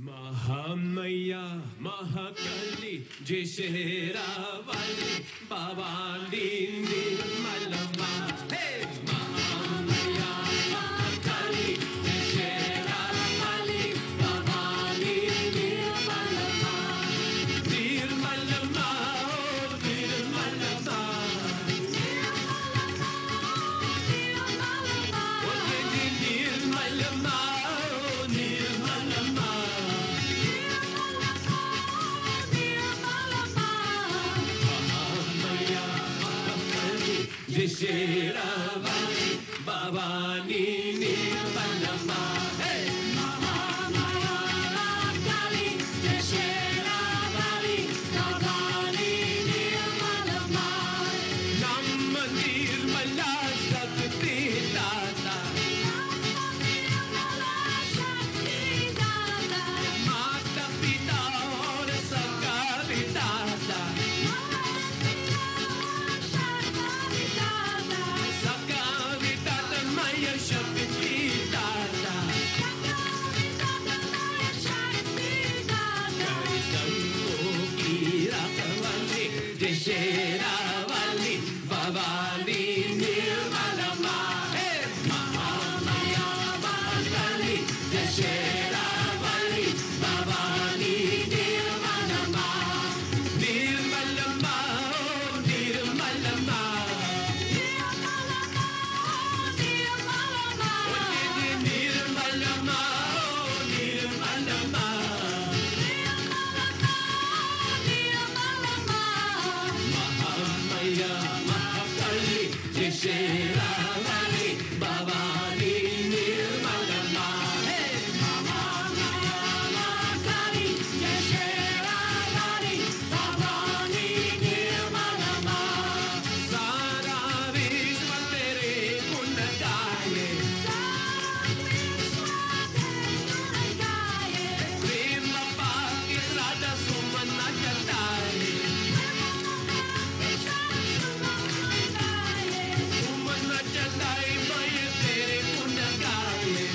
Mahamaya Mahakali Jeshera-vali Bhavani Nirmalama. Hey! Mahamaya Mahakali Jeshera-vali Bhavani Nirmalama. Nirmalama, oh Nirmalama. Jeshera-vali Bhavani Nirmalama. Hey! Mahamaya Mahakali Jeshera-vali Bhavani Nirmalama. Namma Nirmala Shakti Data. Mata Pita aur Sabka Vidata. Jeshera-vali Bhavani Nirmalama. Hey! Mahamaya Mahakali Jeshera-vali Bhavani Nirmalama. Nirmalama, oh Nirmalama. Nirmalama, oh Nirmalama. Mahamaya Mahakali Jeshera-vali Bhavani Nirmalama. Hey! Mahamaya Mahakali Jeshera-vali Bhavani Nirmalama. Sara Vishwa tere gun gaye. Prema Paaki Radha Sumana jataye. Sumana jataye maya tere gun gaye.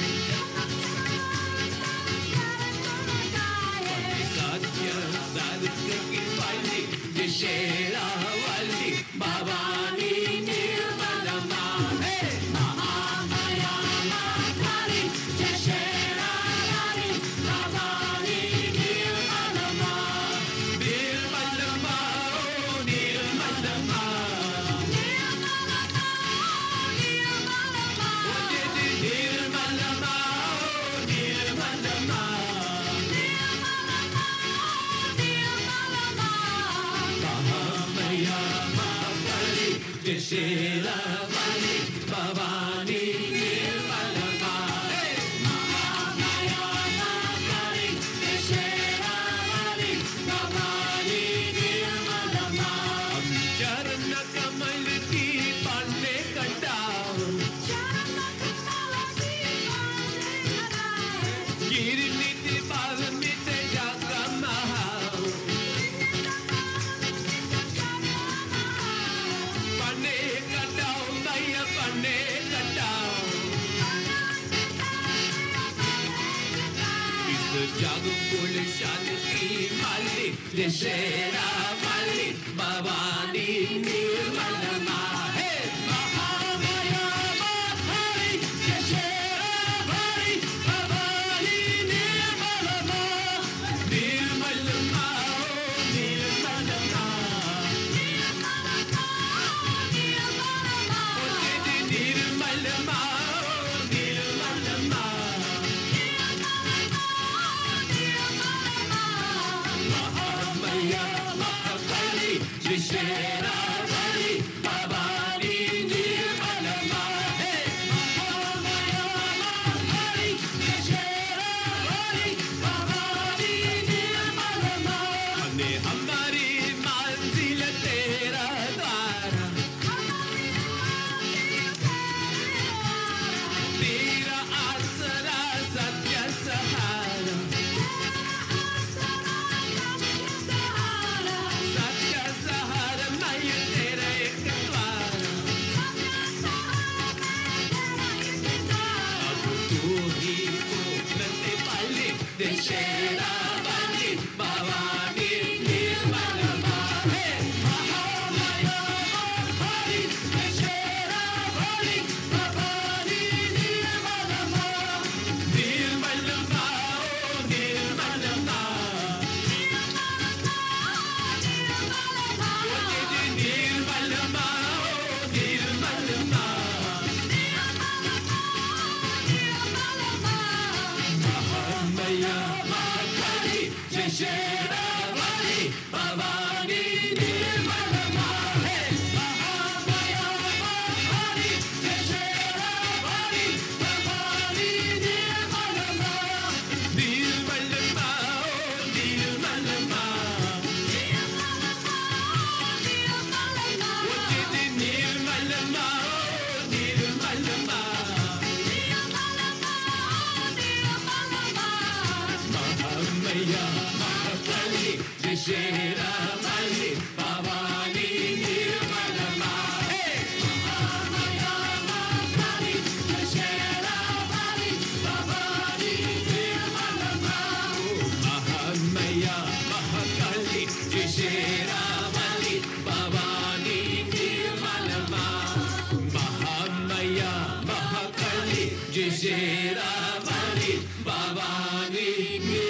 Satya sadhya ki pali Jeshera-vali Bhavani Nirmalama. Hey! Mahamaya Mahakali Jeshera-vali Bhavani Nirmalama. Nirmalama, oh Nirmalama. Nirmalama, oh Nirmalama. Mahamaya Mahakali Jeshera-vali Bhavani Nirmalama. Hey! Mahamaya Mahakali Jeshera-vali Bhavani Nirmalama. Charan kamal ki pande katao. Giriniti bhavmite jagamahao. Pane katao maya pane katao. Is jag kul shanti mali Jeshera-vali Bhavani Nirmalama. Hey! Mahamaya Mahakali Jeshera-vali Bhavani Nirmalama. Nirmalama, oh Nirmalama. Nirmalama, oh Nirmalama. Mahamaya Desheravali, Bhavani, Nirmalama. Hey, Mahamaya, Mahakali, Desheravali, Bhavani, Nirmalama. Nirmalama, oh, Nirmalama. Nirmalama, oh, Nirmalama. Mahamaya, Mahakali, Desheravali, Bhavani, Nirmalama. Hey, Mahamaya, Mahakali, Desheravali, Bhavani, Nirmalama. Nirmalama, oh, Nirmalama. Nirmalama, oh, Nirmalama. Mahamaya, Mahakali, Desheravali, Bhavani, Nirmalama. Hey! Mahamaya, Mahakali, Desheravali, Bhavani, Nirmalama. Mahamaya, Mahakali, Desheravali, Bhavani, Nirmalama. Mahamaya, Mahakali, Desheravali, Bhavani, Nirmalama.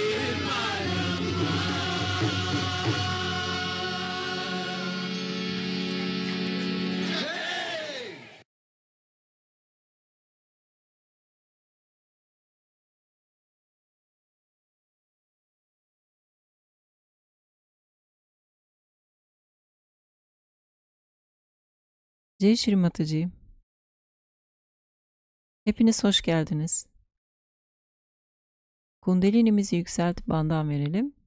Jai Shri Mataji. Hepiniz hoş geldiniz. Kundalinimizi yükseltip bandan verelim.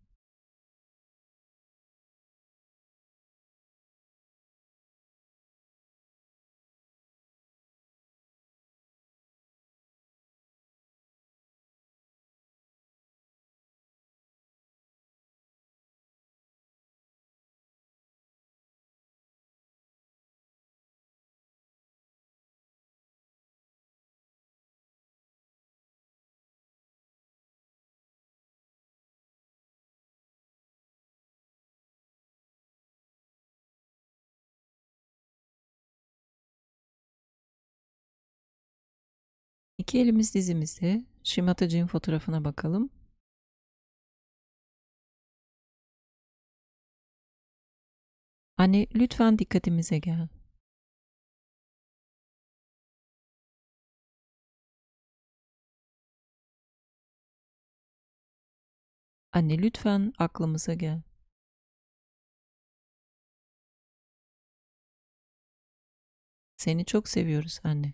İki elimiz dizimizde. Shri Mataji'nin fotoğrafına bakalım. Anne, lütfen dikkatimize gel. Anne, lütfen aklımıza gel. Seni çok seviyoruz anne.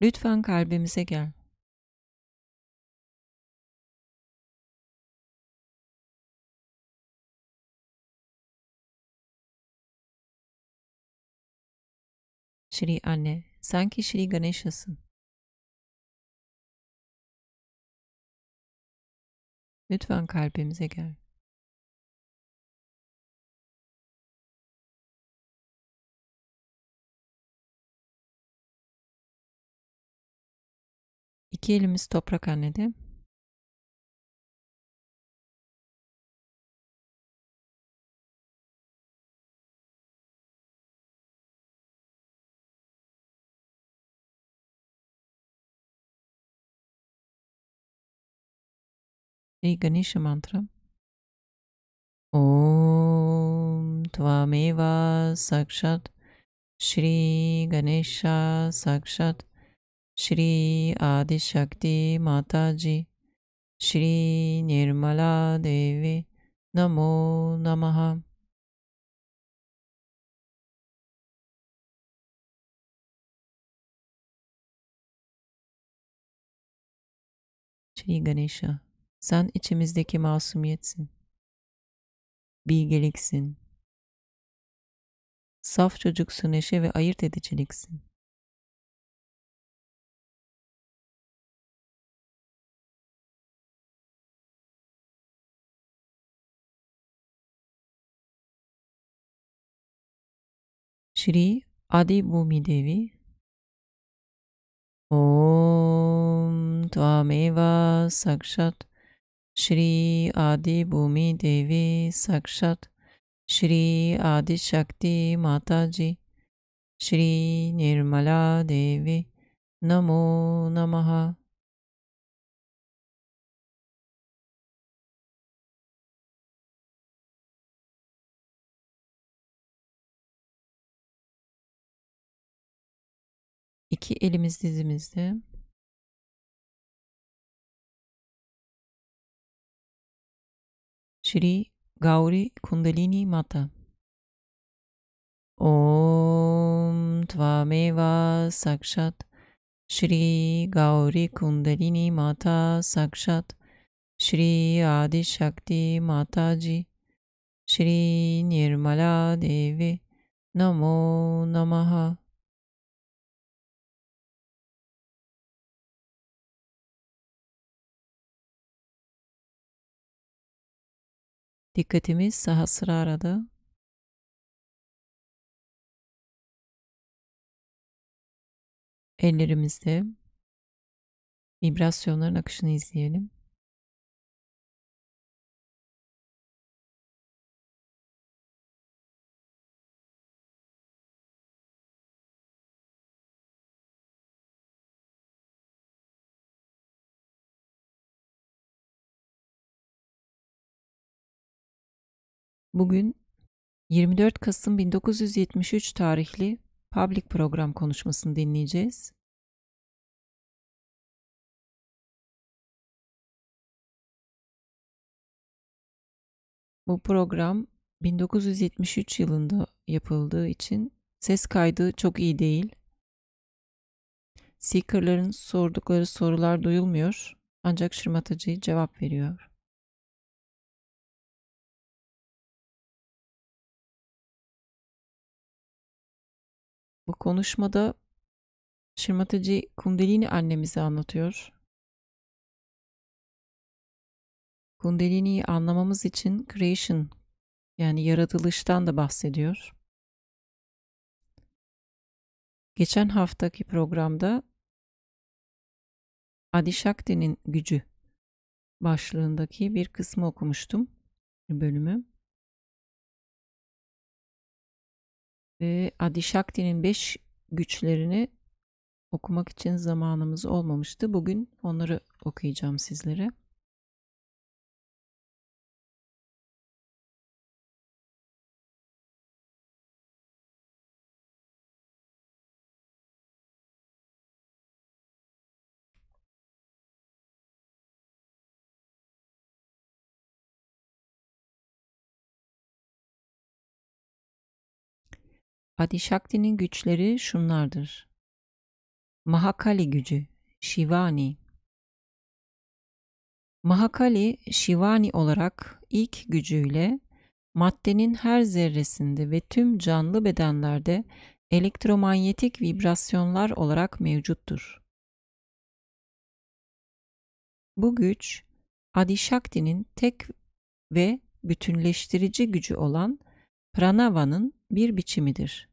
Lütfen kalbimize gel. Shri anne, sanki Shri Ganesha'sın. Lütfen kalbimize gel. İki elimiz toprak annede. Shri Ganesha mantra. Om Tvameva Sakshat Shri Ganesha Sakshat Shri Adi Shakti Mataji Shri Nirmala Devi Namo Namaha. Shri Ganesha, sen içimizdeki masumiyetsin, bilgeliksin, saf çocuksu neşe ve ayırt ediciliksin. Shri Adi Bhumi Devi, Om Tvameva Sakshat Shri Adi Bhumi Devi Sakshat Shri Adi Shakti Mataji Shri Nirmala Devi Namo Namaha. İki elimiz dizimizde. Shri Gauri Kundalini Mata. Om Tvameva Sakshat Shri Gauri Kundalini Mata Sakshat Shri Adi Shakti Mataji Shri Nirmala Devi Namo Namaha. Dikkatimiz Sahasrara'da. Ellerimizde. Vibrasyonların akışını izleyelim. Bugün 24 Kasım 1973 tarihli Public program konuşmasını dinleyeceğiz. Bu program 1973 yılında yapıldığı için ses kaydı çok iyi değil. Seeker'ların sordukları sorular duyulmuyor, ancak Shri Mataji cevap veriyor. Bu konuşmada Shri Mataji Kundalini annemizi anlatıyor. Kundalini'yi anlamamız için creation, yani yaratılıştan da bahsediyor. Geçen haftaki programda Adi Shakti'nin gücü başlığındaki bir kısmı okumuştum, bir bölümü. Ve Adi Shakti'nin 5 güçlerini okumak için zamanımız olmamıştı. Bugün onları okuyacağım sizlere. Adi Shakti'nin güçleri şunlardır. Mahakali gücü, Shivani. Mahakali, Shivani olarak ilk gücüyle maddenin her zerresinde ve tüm canlı bedenlerde elektromanyetik vibrasyonlar olarak mevcuttur. Bu güç, Adi Shakti'nin tek ve bütünleştirici gücü olan Pranava'nın bir biçimidir.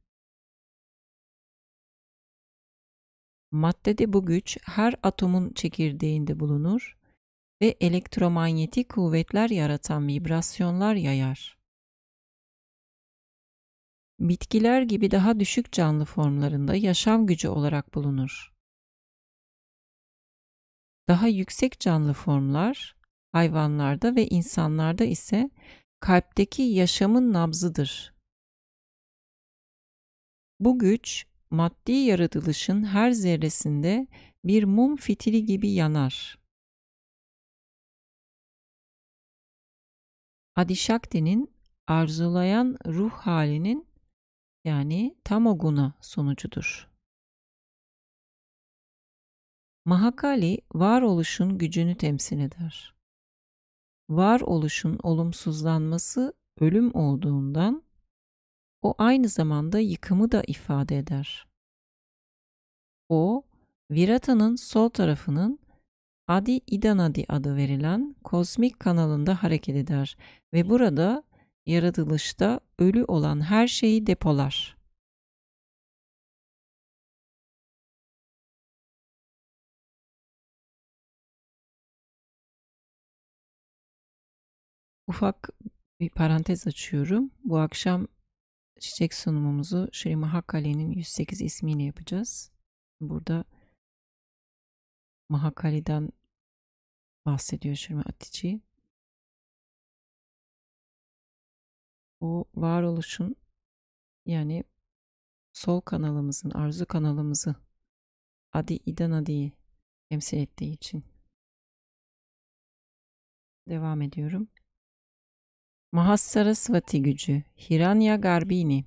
Maddede bu güç her atomun çekirdeğinde bulunur ve elektromanyetik kuvvetler yaratan vibrasyonlar yayar. Bitkiler gibi daha düşük canlı formlarında yaşam gücü olarak bulunur. Daha yüksek canlı formlar, hayvanlarda ve insanlarda ise kalpteki yaşamın nabzıdır. Bu güç, maddi yaratılışın her zerresinde bir mum fitili gibi yanar. Adi Shakti'nin arzulayan ruh halinin, yani tamoguna sonucudur. Mahakali, varoluşun gücünü temsil eder. Varoluşun olumsuzlanması ölüm olduğundan, o aynı zamanda yıkımı da ifade eder. O, Virata'nın sol tarafının Adi İdanadi adı verilen kozmik kanalında hareket eder ve burada yaratılışta ölü olan her şeyi depolar. Ufak bir parantez açıyorum. Bu akşam çiçek sunumumuzu Shri Mahakali'nin 108 ismiyle yapacağız. Burada Mahakali'den bahsediyor Shri Mataji'nin. O varoluşun, yani sol kanalımızın, arzu kanalımızı Adi İdan Adi'yi temsil ettiği için. Devam ediyorum. Mahasarasvati gücü, Hiranya Garbini.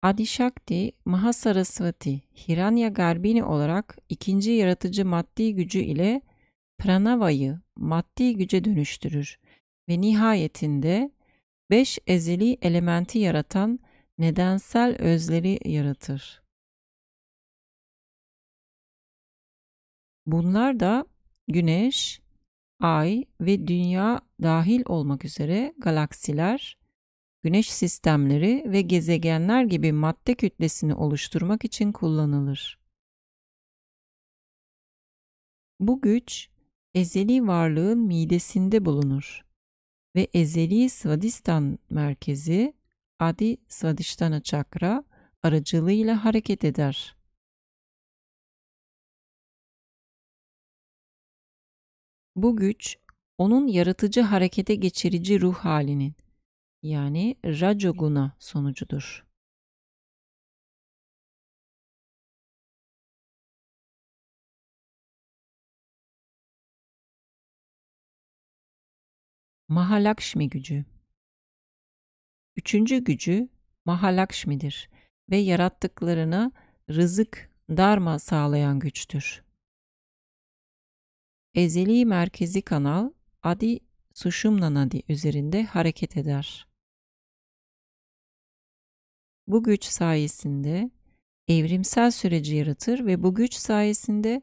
Adi Shakti, Mahasarasvati, Hiranya Garbini olarak ikinci yaratıcı maddi gücü ile Pranava'yı maddi güce dönüştürür ve nihayetinde 5 ezeli elementi yaratan nedensel özleri yaratır. Bunlar da Güneş, Ay ve Dünya dahil olmak üzere galaksiler, Güneş sistemleri ve gezegenler gibi madde kütlesini oluşturmak için kullanılır. Bu güç, ezeli varlığın midesinde bulunur ve ezeli Svadhisthana merkezi Adi Svadhisthana Çakra aracılığıyla hareket eder. Bu güç, onun yaratıcı harekete geçirici ruh halinin, yani Rajoguna sonucudur. Mahalakshmi gücü. Üçüncü gücü Mahalakshmi'dir ve yarattıklarına rızık, dharma sağlayan güçtür. Ezeli merkezi kanal Adi Sushumna Nadi üzerinde hareket eder. Bu güç sayesinde evrimsel süreci yaratır ve bu güç sayesinde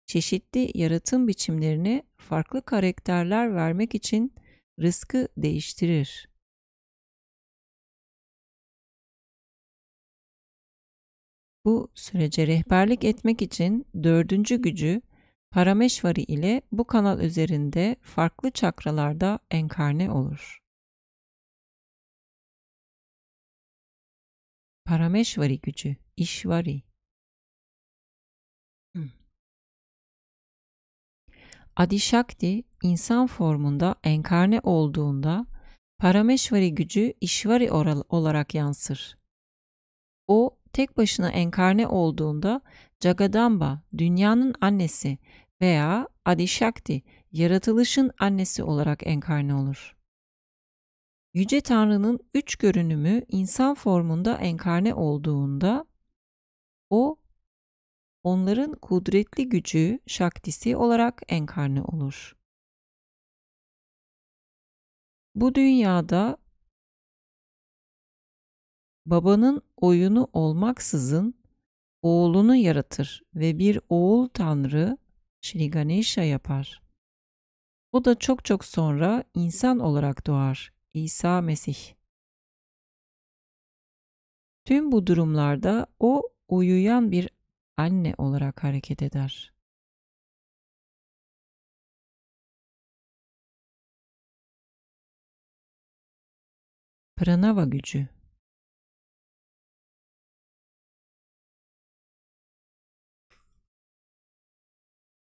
çeşitli yaratım biçimlerine farklı karakterler vermek için rızkı değiştirir. Bu sürece rehberlik etmek için dördüncü gücü Parameşvari ile bu kanal üzerinde farklı çakralarda enkarne olur. Parameşvari gücü, İşvari. Adishakti insan formunda enkarne olduğunda Parameşvari gücü İşvari olarak yansır. O tek başına enkarne olduğunda Jagadamba, dünyanın annesi veya Adishakti, yaratılışın annesi olarak enkarne olur. Yüce Tanrı'nın üç görünümü insan formunda enkarne olduğunda o, onların kudretli gücü, şaktisi olarak enkarne olur. Bu dünyada babanın oyunu olmaksızın oğlunu yaratır ve bir oğul tanrı Shri Ganesha yapar. O da çok çok sonra insan olarak doğar, İsa Mesih. Tüm bu durumlarda o uyuyan bir anne olarak hareket eder. Pranava gücü.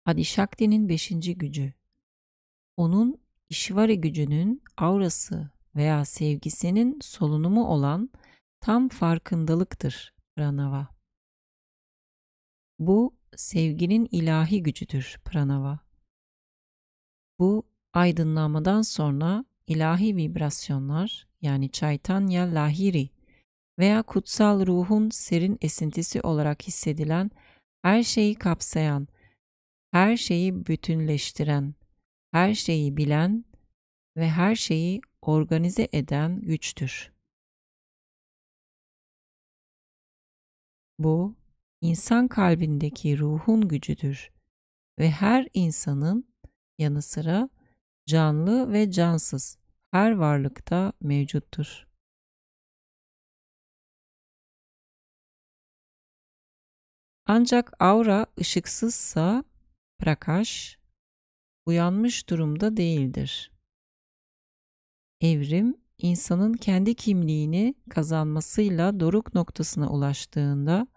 Adishakti'nin 5. gücü. Onun İşvari gücünün aurası veya sevgisinin solunumu olan tam farkındalıktır Pranava. Bu sevginin ilahi gücüdür Pranava. Bu aydınlanmadan sonra ilahi vibrasyonlar, yani Chaitanya Lahiri veya kutsal ruhun serin esintisi olarak hissedilen, her şeyi kapsayan, her şeyi bütünleştiren, her şeyi bilen ve her şeyi organize eden güçtür. Bu, insan kalbindeki ruhun gücüdür ve her insanın yanı sıra canlı ve cansız her varlıkta mevcuttur. Ancak aura ışıksızsa prakash uyanmış durumda değildir. Evrim, insanın kendi kimliğini kazanmasıyla doruk noktasına ulaştığında,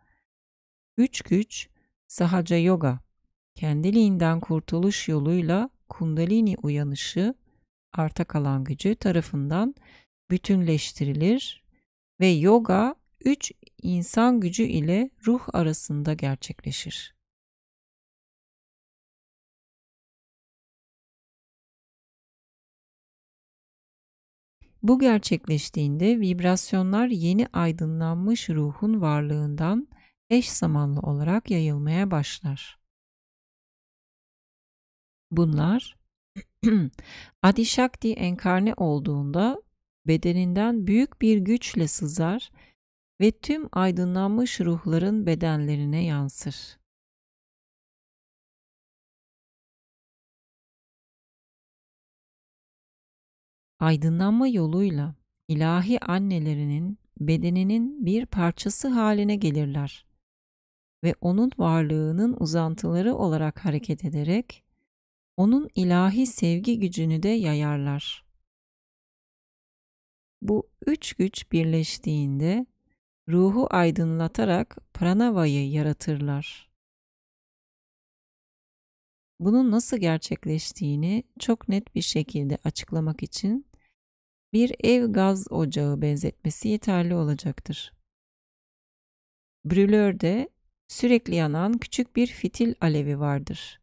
üç güç, Sahaja Yoga, kendiliğinden kurtuluş yoluyla Kundalini uyanışı, arta kalan gücü tarafından bütünleştirilir ve yoga, üç insan gücü ile ruh arasında gerçekleşir. Bu gerçekleştiğinde vibrasyonlar yeni aydınlanmış ruhun varlığından eş zamanlı olarak yayılmaya başlar. Bunlar Adi Shakti enkarne olduğunda bedeninden büyük bir güçle sızar ve tüm aydınlanmış ruhların bedenlerine yansır. Aydınlanma yoluyla ilahi annelerinin bedeninin bir parçası haline gelirler ve onun varlığının uzantıları olarak hareket ederek onun ilahi sevgi gücünü de yayarlar. Bu üç güç birleştiğinde ruhu aydınlatarak pranavayı yaratırlar. Bunun nasıl gerçekleştiğini çok net bir şekilde açıklamak için bir ev gaz ocağı benzetmesi yeterli olacaktır. Brülörde sürekli yanan küçük bir fitil alevi vardır.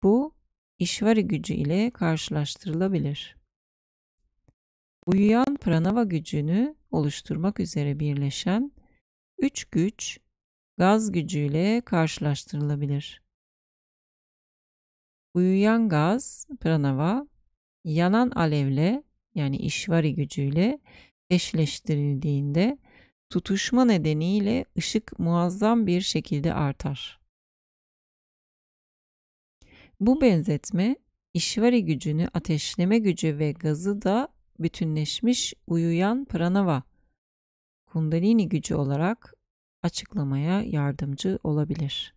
Bu, işvari gücü ile karşılaştırılabilir. Uyuyan pranava gücünü oluşturmak üzere birleşen üç güç, gaz gücüyle karşılaştırılabilir. Uyuyan gaz, pranava, yanan alevle yani işvari gücüyle eşleştirildiğinde tutuşma nedeniyle ışık muazzam bir şekilde artar. Bu benzetme, işvari gücünü, ateşleme gücü ve gazı da bütünleşmiş uyuyan pranava, Kundalini gücü olarak açıklamaya yardımcı olabilir.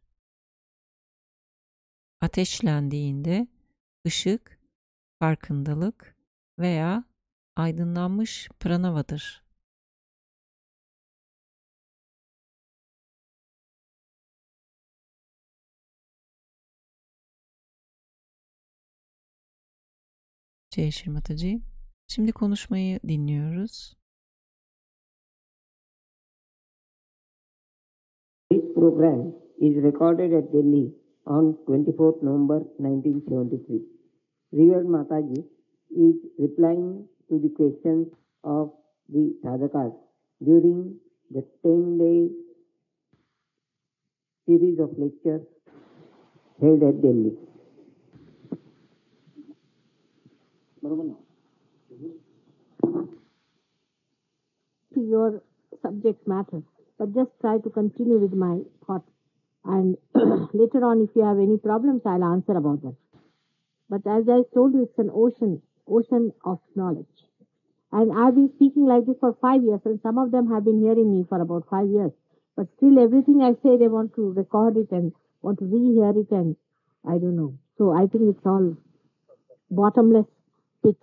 Ateşlendiğinde ışık, farkındalık veya aydınlanmış pranavadır. Shri Mataji. Şimdi konuşmayı dinliyoruz. This program is recorded at Delhi on 24th November 1973. Revered Mataji is replying to the questions of the sadhakas during the 10-day series of lectures held at Delhi. Your subject matter, but just try to continue with my thought, and later on if you have any problems I'll answer about that. But as I told you, it's an ocean of knowledge, and I've been speaking like this for 5 years, and some of them have been hearing me for about 5 years, but still everything I say they want to record it and want to rehear it, and I don't know, so I think it's all bottomless pit.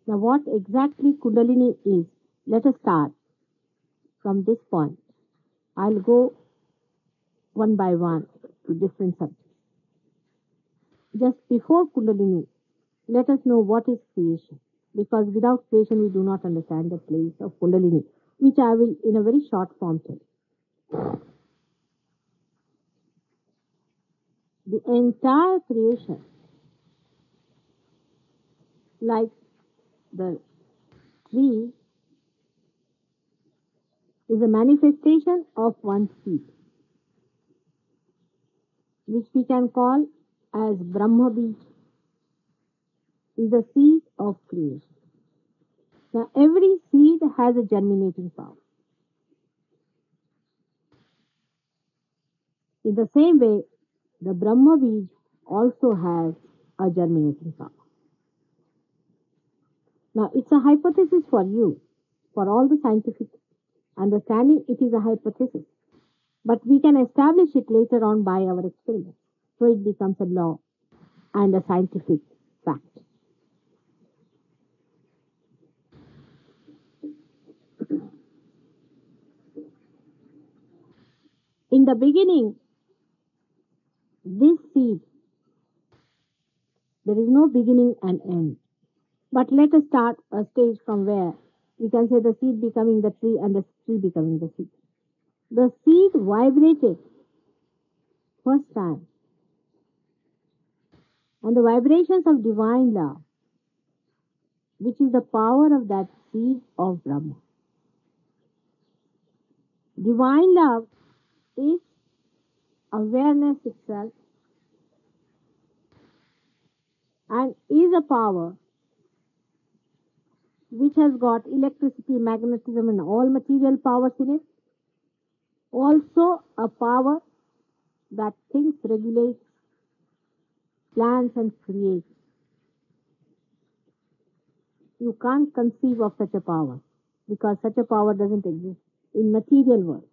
Now, what exactly Kundalini is, let us start from this point. I'll go one by one to different subjects. Just before Kundalini, let us know what is creation, because without creation we do not understand the place of Kundalini, which I will in a very short form tell. The entire creation, like the tree, is a manifestation of one seed, which we can call as Brahma Bij, is the seed of creation. Now, every seed has a germinating power. In the same way, the Brahma Bij also has a germinating power. Now, it's a hypothesis for you, for all the scientific Understanding it is a hypothesis, but we can establish it later on by our experiments. So it becomes a law and a scientific fact. In the beginning, this seed, there is no beginning and end. But let us start a stage from where we can say the seed becoming the tree and the tree becoming the seed. The seed vibrated first time. And the vibrations of divine love, which is the power of that seed of Brahma. Divine love is awareness itself and is a power which has got electricity, magnetism and all material powers in it. Also a power that thinks, regulates, plans and creates. You can't conceive of such a power because such a power doesn't exist in material world.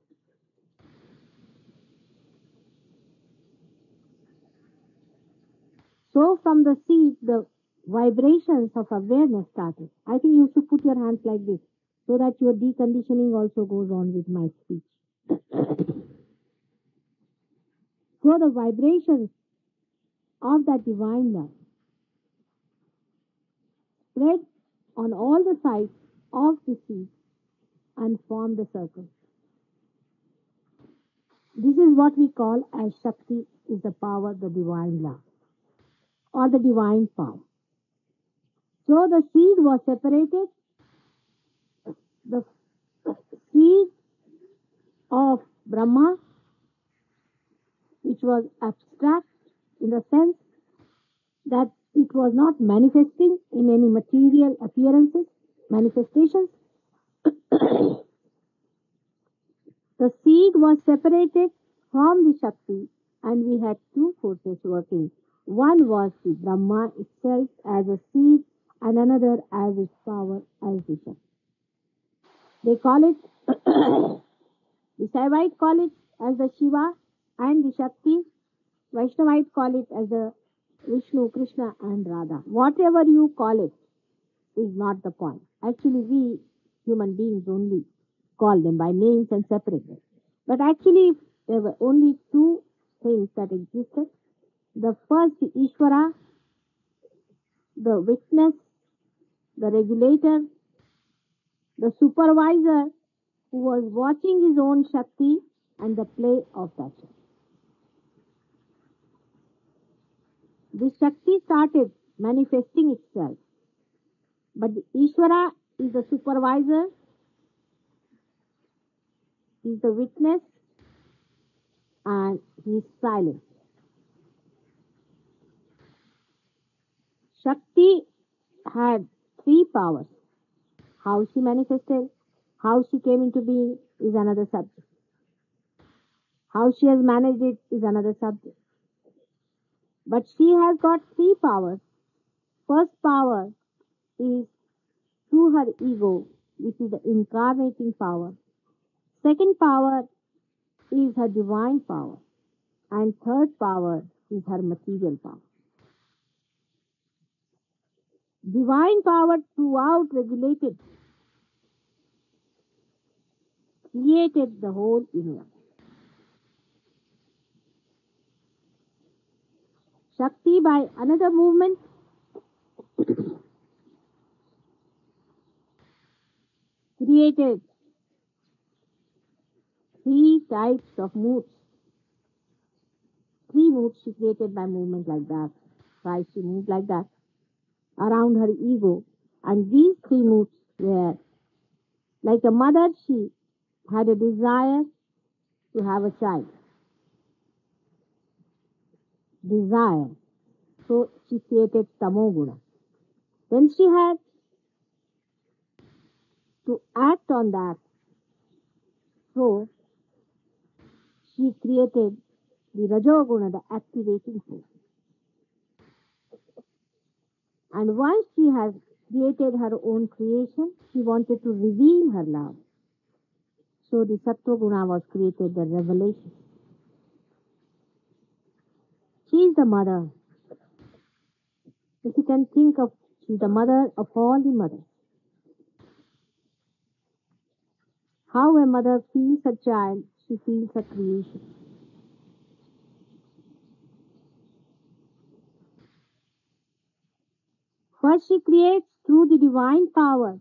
So from the seed, the vibrations of awareness started. I think you should put your hands like this so that your deconditioning also goes on with my speech. So the vibrations of that divine love spread on all the sides of the seed and form the circle. This is what we call as Shakti, is the power, the divine love or the divine power. So the seed was separated. The seed of Brahma, which was abstract in the sense that it was not manifesting in any material appearances, manifestations. The seed was separated from the Shakti and we had two forces working. One was the Brahma itself as a seed and another as its power as the Shakti. They call it, the Saivite call it as the Shiva and the Shakti. Vaishnavite call it as the Vishnu, Krishna and Radha. Whatever you call it is not the point. Actually, we human beings only call them by names and separate them. But actually, there were only two things that existed. The first, the Ishvara, the witness, the regulator, the supervisor who was watching his own Shakti and the play of that Shakti. The Shakti started manifesting itself. But the Ishvara is the supervisor, is the witness, and he is silent. Shakti had three powers. How she manifested, how she came into being is another subject. How she has managed it is another subject. But she has got three powers. First power is through her ego, which is the incarnating power. Second power is her divine power. And third power is her material power. Divine power throughout regulated, created the whole universe. Shakti by another movement created three types of moods. Three moods she created by movement like that. Twice she moved like that around her ego. And these three moods were like a mother, she had a desire to have a child. Desire. So she created tamoguna. Then she had to act on that. So she created the rajoguna, the activating force. And once she has created her own creation, she wanted to reveal her love. So the Sattva Guna was created, the revelation. She is the mother. If you can think of, she is the mother of all the mothers. How a mother feels a child, she feels a creation. First she creates through the divine power,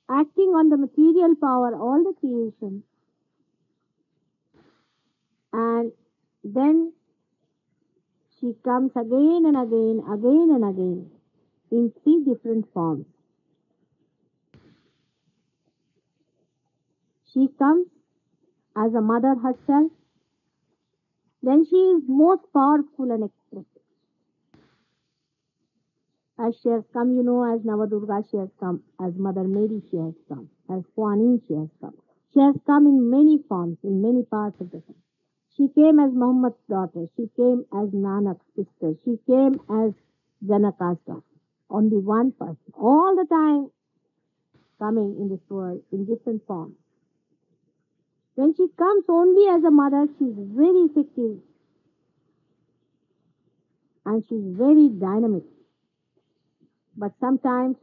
acting on the material power, all the creation. And then she comes again and again, in three different forms. She comes as a mother herself, then she is most powerful and expressive. As she has come, as Navadurga she has come, as Mother Mary she has come, as Kuan she has come. She has come in many forms, in many parts of the world. She came as Muhammad's daughter, she came as Nanak's sister, she came as Janaka's daughter. Only one person, all the time coming in this world in different forms. When she comes only as a mother, she is very effective and she is very dynamic. But sometimes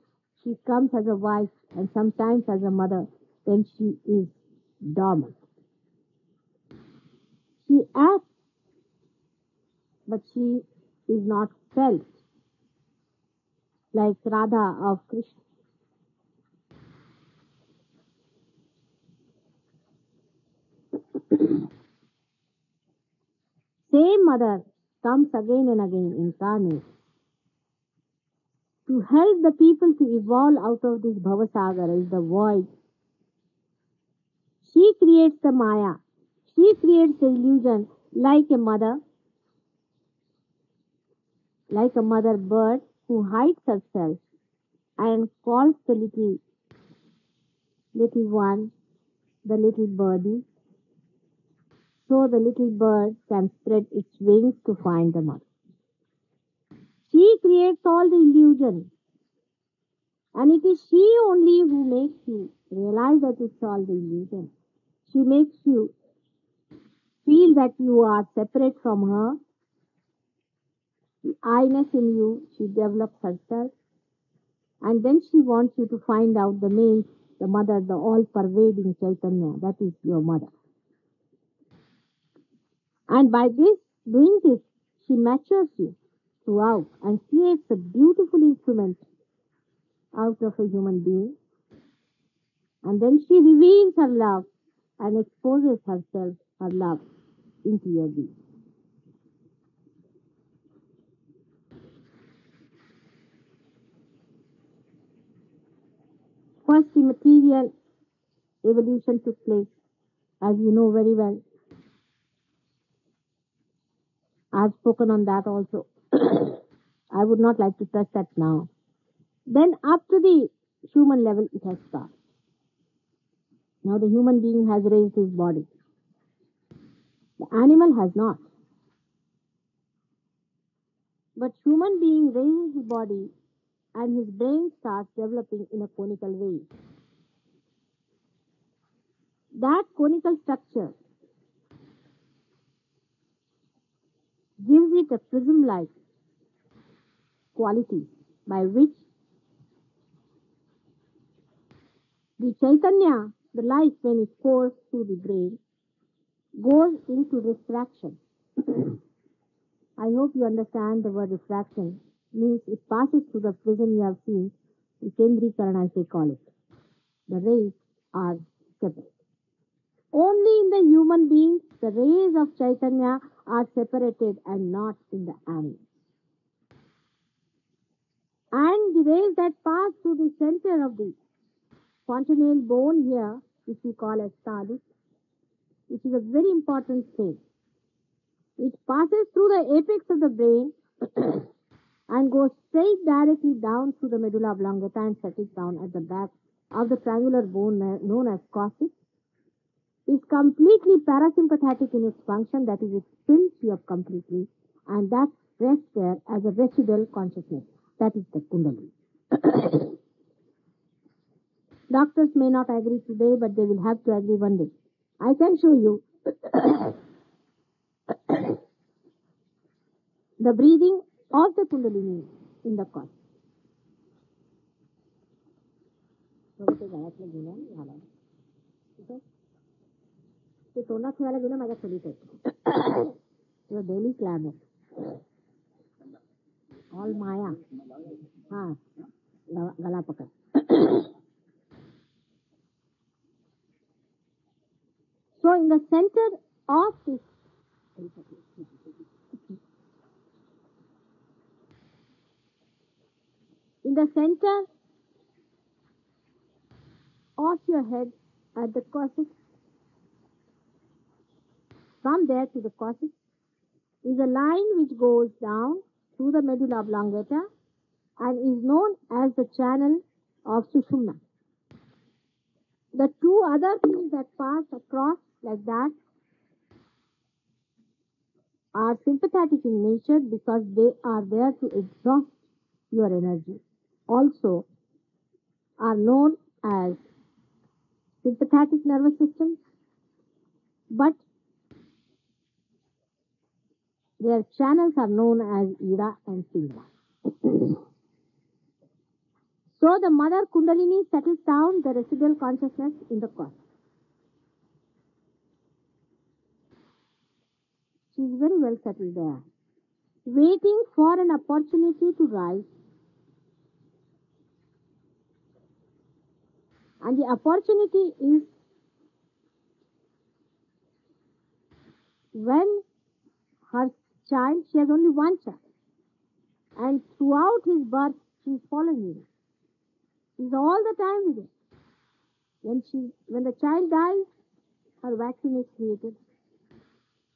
she comes as a wife and sometimes as a mother, then she is dormant. She acts, but she is not felt, like Radha of Krishna. Same mother comes again and again incarnate to help the people to evolve out of this Bhavasagar, is the void. She creates the Maya. She creates the illusion like a mother bird who hides herself and calls the little one, the little birdie, so the little bird can spread its wings to find the mother. She creates all the illusion, and it is she only who makes you realize that it's all the illusion. She makes you feel that you are separate from her. The I-ness in you, she develops herself, and then she wants you to find out the means, the mother, the all-pervading Chaitanya, that is your mother. And by doing this, she matures you throughout and creates a beautiful instrument out of a human being. And then she reveals her love and exposes herself, her love, into your being. First, the material evolution took place, as you know very well. I've spoken on that also. I would not like to touch that now. Then up to the human level it has come. Now the human being has raised his body. The animal has not. But human being raises his body and his brain starts developing in a conical way. That conical structure gives it a prism-like quality by which the Chaitanya, the light when it pours through the brain, goes into refraction. I hope you understand the word refraction. Means it passes through the prism you have seen, the Kendrikarana as they call it. The rays are separate. Only in the human beings, the rays of Chaitanya are separated and not in the animals. And the rays that pass through the center of the fontanelle bone here, which we call as sadhu, which is a very important thing. It passes through the apex of the brain and goes straight directly down through the medulla oblongata and settles down at the back of the triangular bone known as coccyx. Is completely parasympathetic in its function, that is, it fills you up completely, and that rests there as a residual consciousness. That is the Kundalini. Doctors may not agree today, but they will have to agree one day. I can show you the breathing of the Kundalini in the cosmos. ते तोंडात ठेवायला गेलं माझ्या खोलीत होतं daily climate all माया हा गला पकड So in the center of this of your head at the coccyx, from there to the coccyx, is a line which goes down through the medulla oblongata and is known as the channel of Sushumna. The two other things that pass across like that are sympathetic in nature because they are there to exhaust your energy. Also are known as sympathetic nervous system, but their channels are known as Ida and Pingala. So the mother Kundalini settles down the residual consciousness in the cosmos. She is very well settled there, waiting for an opportunity to rise. And the opportunity is when her child, she has only one child, and throughout his birth, she is following him. She is all the time with him. When the child dies, her vacuum is created.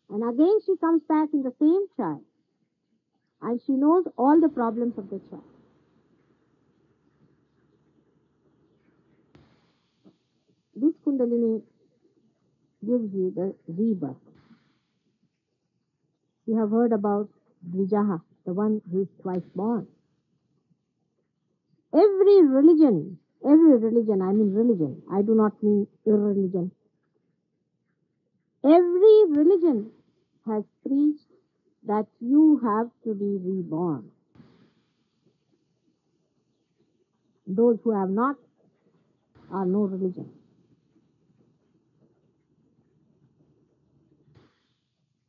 And again she comes back in the same child. And she knows all the problems of the child. This Kundalini gives you the rebirth. You have heard about Dvijaha, the one who is twice born. Every religion, I mean religion, I do not mean irreligion. Every religion has preached that you have to be reborn. Those who have not are no religion.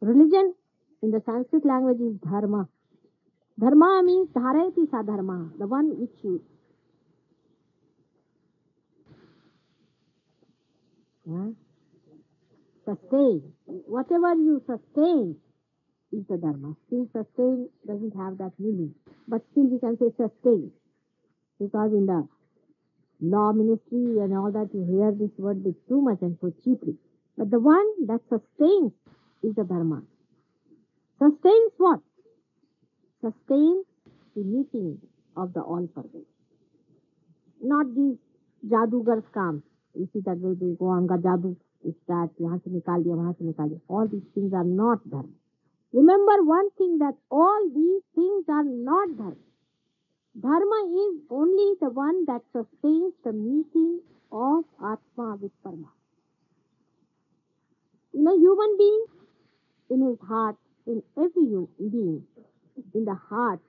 Religion in the Sanskrit language is dharma. Dharma means dharayati sa dharma, the one which you sustain. Whatever you sustain is the dharma. Still sustain doesn't have that meaning. But still we can say sustain. Because in the law ministry and all that you hear this word bit too much and so cheaply. But the one that sustains is the dharma. Sustains what? Sustains the meeting of the all-purpose. Not these jadugars काम. You see that will be go anga jadoo. It's that यहाँ से निकाल दिया वहाँ से निकाल दिया. All these things are not dharma. Remember one thing, that all these things are not dharma. Dharma is only the one that sustains the meeting of Atma with Parma. In a human being, in his heart, in every being, in the heart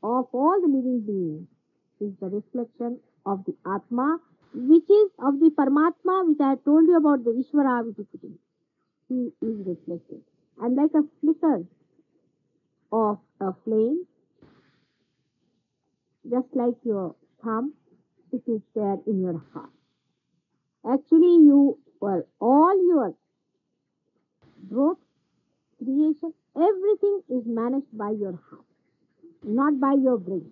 of all the living beings, is the reflection of the Atma, which is of the Paramatma, which I have told you about, the Ishvara, which is sitting. He is reflected. And like a flicker of a flame, just like your thumb, it is there in your heart. Actually, all your growth, creation, everything is managed by your heart, not by your brain.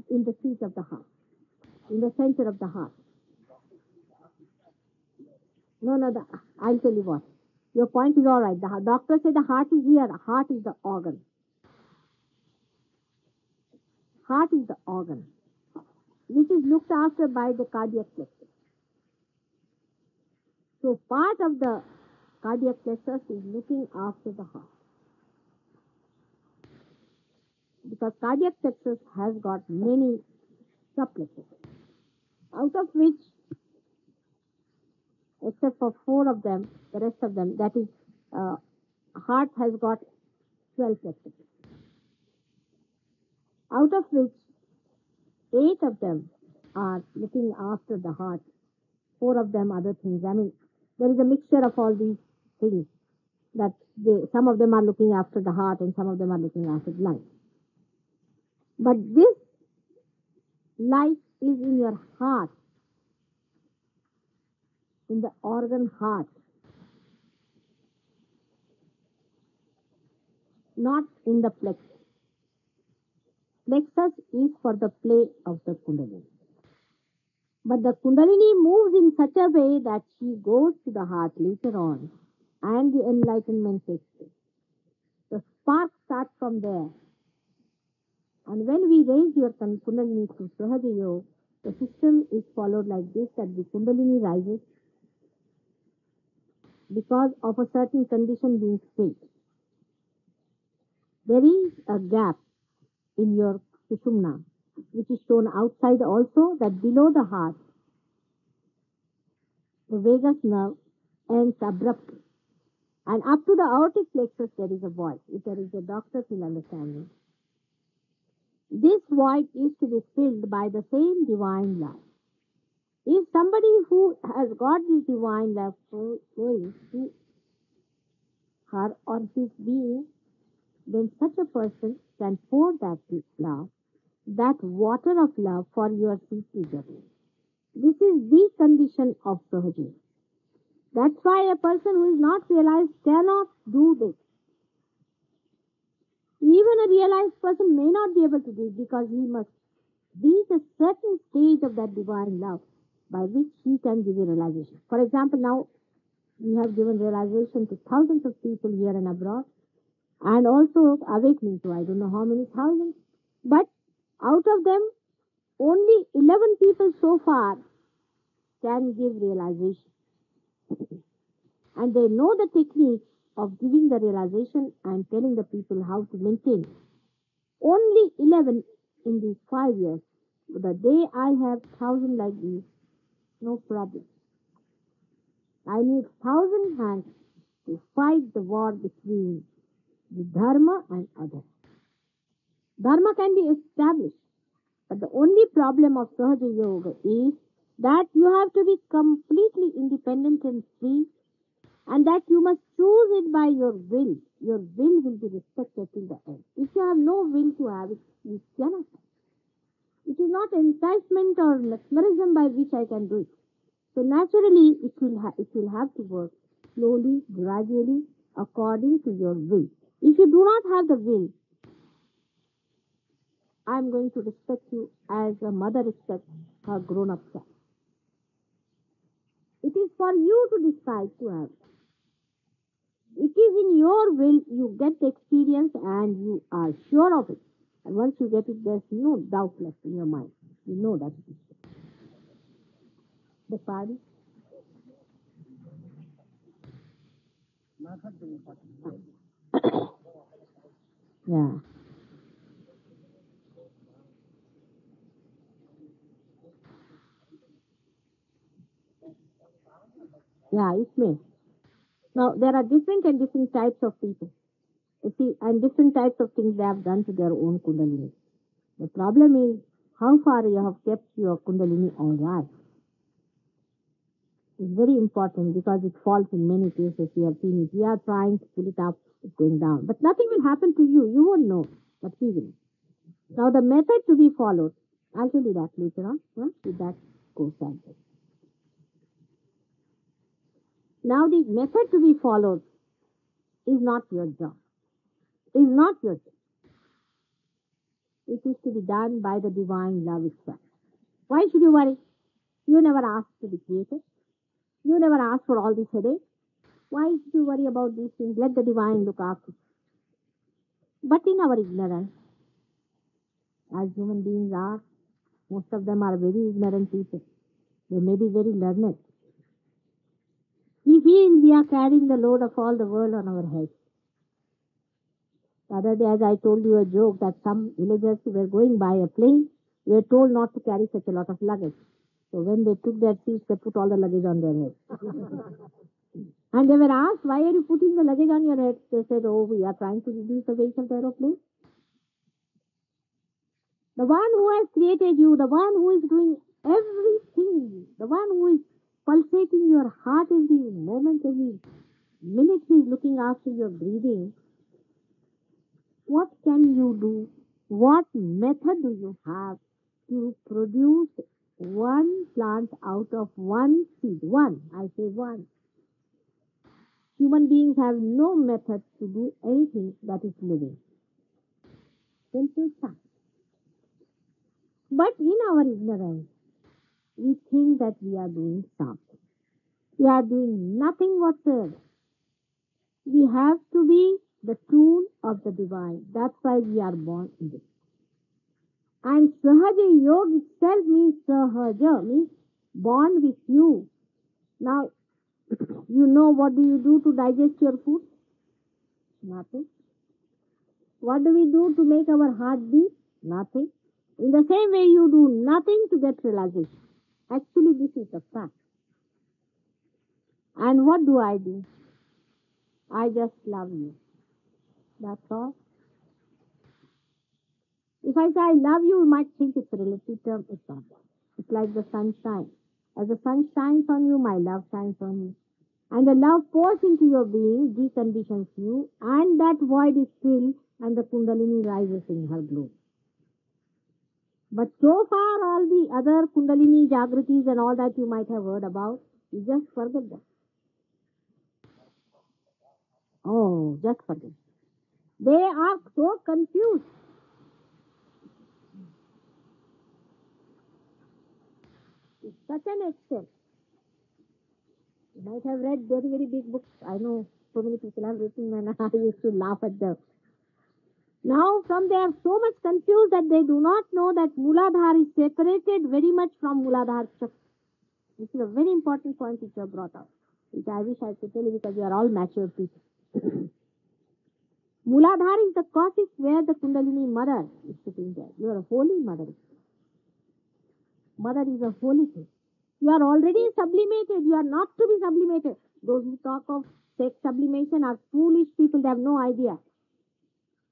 In the seat of the heart, in the center of the heart. No, I'll tell you what. Your point is all right. The doctor said the heart is here. The heart is the organ. Heart is the organ, which is looked after by the cardiac plexus. So part of the cardiac plexus is looking after the heart. Because cardiac plexus has got many subplexuses. out of which, except for 4 of them, the rest of them, that is, heart has got 12 plexuses, out of which 8 of them are looking after the heart, 4 of them other things. I mean, there is a mixture of all these things, that some of them are looking after the heart and some of them are looking after the life. But this life is in your heart, in the organ heart, not in the plexus. Plexus is for the play of the Kundalini. But the Kundalini moves in such a way that she goes to the heart later on, and the enlightenment takes place. The spark starts from there. And when we raise your Kundalini through Sahaja Yoga, the system is followed like this, that the Kundalini rises because of a certain condition being filled. There is a gap in your sushumna, which is shown outside also, that below the heart, the vagus nerve ends abruptly. And up to the aortic plexus, there is a void. If there is a doctor, he'll understand me. This void is to be filled by the same divine love. If somebody who has got this divine love flowing to her or his being, then such a person can pour that love, that water of love, for your peaceful journey. This is the condition of Sahaja. That's why a person who is not realized cannot do this. Even a realized person may not be able to do it, because he must reach a certain stage of that divine love by which he can give you realization. For example, now we have given realization to thousands of people here and abroad, and also awakening to I don't know how many thousands. But out of them, only 11 people so far can give realization. And they know the technique of giving the realization and telling the people how to maintain it. Only 11 in these 5 years. The day I have 1,000 like these, no problem. I need 1,000 hands to fight the war between the dharma and eder. Dharma can be established, but the only problem of Sahaja Yoga is that you have to be completely independent and free, and that you must choose it by your will. Your will be respected till the end. If you have no will to have it, you cannot. It is not enticement or mesmerism by which I can do it. So naturally, it will have to work slowly, gradually, according to your will. If you do not have the will, I am going to respect you as a mother respects her grown-up child. It is for you to decide to have it. It is in your will, you get the experience and you are sure of it. And once you get it, there's no doubt left in your mind. You know that it is so. The pardon? Yeah. Yeah, it may. Now, there are different and different types of people. You see, and different types of things they have done to their own Kundalini. The problem is how far you have kept your Kundalini all right. It's very important, because it falls in many cases. We have seen it. We are trying to pull it up, it's going down. But nothing will happen to you. You won't know, but he will. Now, the method to be followed, I'll tell you that later on. If that goes like this. Now, the method to be followed is not your job. Is not your job. It is to be done by the divine love itself. Why should you worry? You never asked to be created. You never asked for all this headache. Why should you worry about these things? Let the divine look after you. But in our ignorance, as human beings are, most of them are very ignorant people. They may be very learned. We feel we are carrying the load of all the world on our heads. The other day, as I told you a joke, that some villagers who were going by a plane were told not to carry such a lot of luggage. So when they took their seats, they put all the luggage on their head. And they were asked, why are you putting the luggage on your head? They said, oh, we are trying to reduce the weight of the aeroplane. The one who has created you, the one who is doing everything, the one who is pulsating your heart every moment, every minute he is looking after your breathing. What can you do? What method do you have to produce one plant out of one seed? One, I say one. Human beings have no method to do anything that is living. Simple fact. But in our ignorance, we think that we are doing something. We are doing nothing whatsoever. We have to be the tool of the divine. That's why we are born in this. And Sahaja Yoga itself means Sahaja, means born with you. Now, you know what do you do to digest your food? Nothing. What do we do to make our heart beat? Nothing. In the same way, you do nothing to get realization. Actually, this is a fact. And what do? I just love you. That's all. If I say I love you, you might think it's a relative term. It's not that. It's like the sunshine. As the sun shines on you, my love shines on you. And the love pours into your being, deconditions you, and that void is filled, and the Kundalini rises in her glow. But so far, all the other Kundalini Jagritis and all that you might have heard about, you just forget them. Oh, just forget. They are so confused. To such an extent. You might have read very, very big books. I know so many people have written and I used to laugh at them. Now, from they are so much confused that they do not know that Mooladhara is separated very much from Mooladhara Chakra. This is a very important point which you have brought out, which I wish I could tell you because you are all mature people. Mooladhara is the causes where the Kundalini mother is sitting there. You are a holy mother. Mother is a holy thing. You are already sublimated. You are not to be sublimated. Those who talk of sex sublimation are foolish people. They have no idea.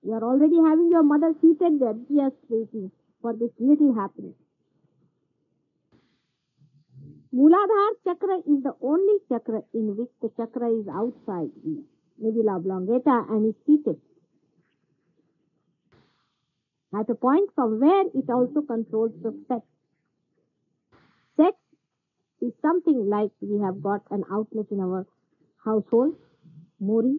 You are already having your mother seated there, just waiting for this little happening. Mooladhara chakra is the only chakra in which the chakra is outside the medulla oblongata and is seated at a point from where it also controls the sex. Sex is something like we have got an outlet in our household, Mori.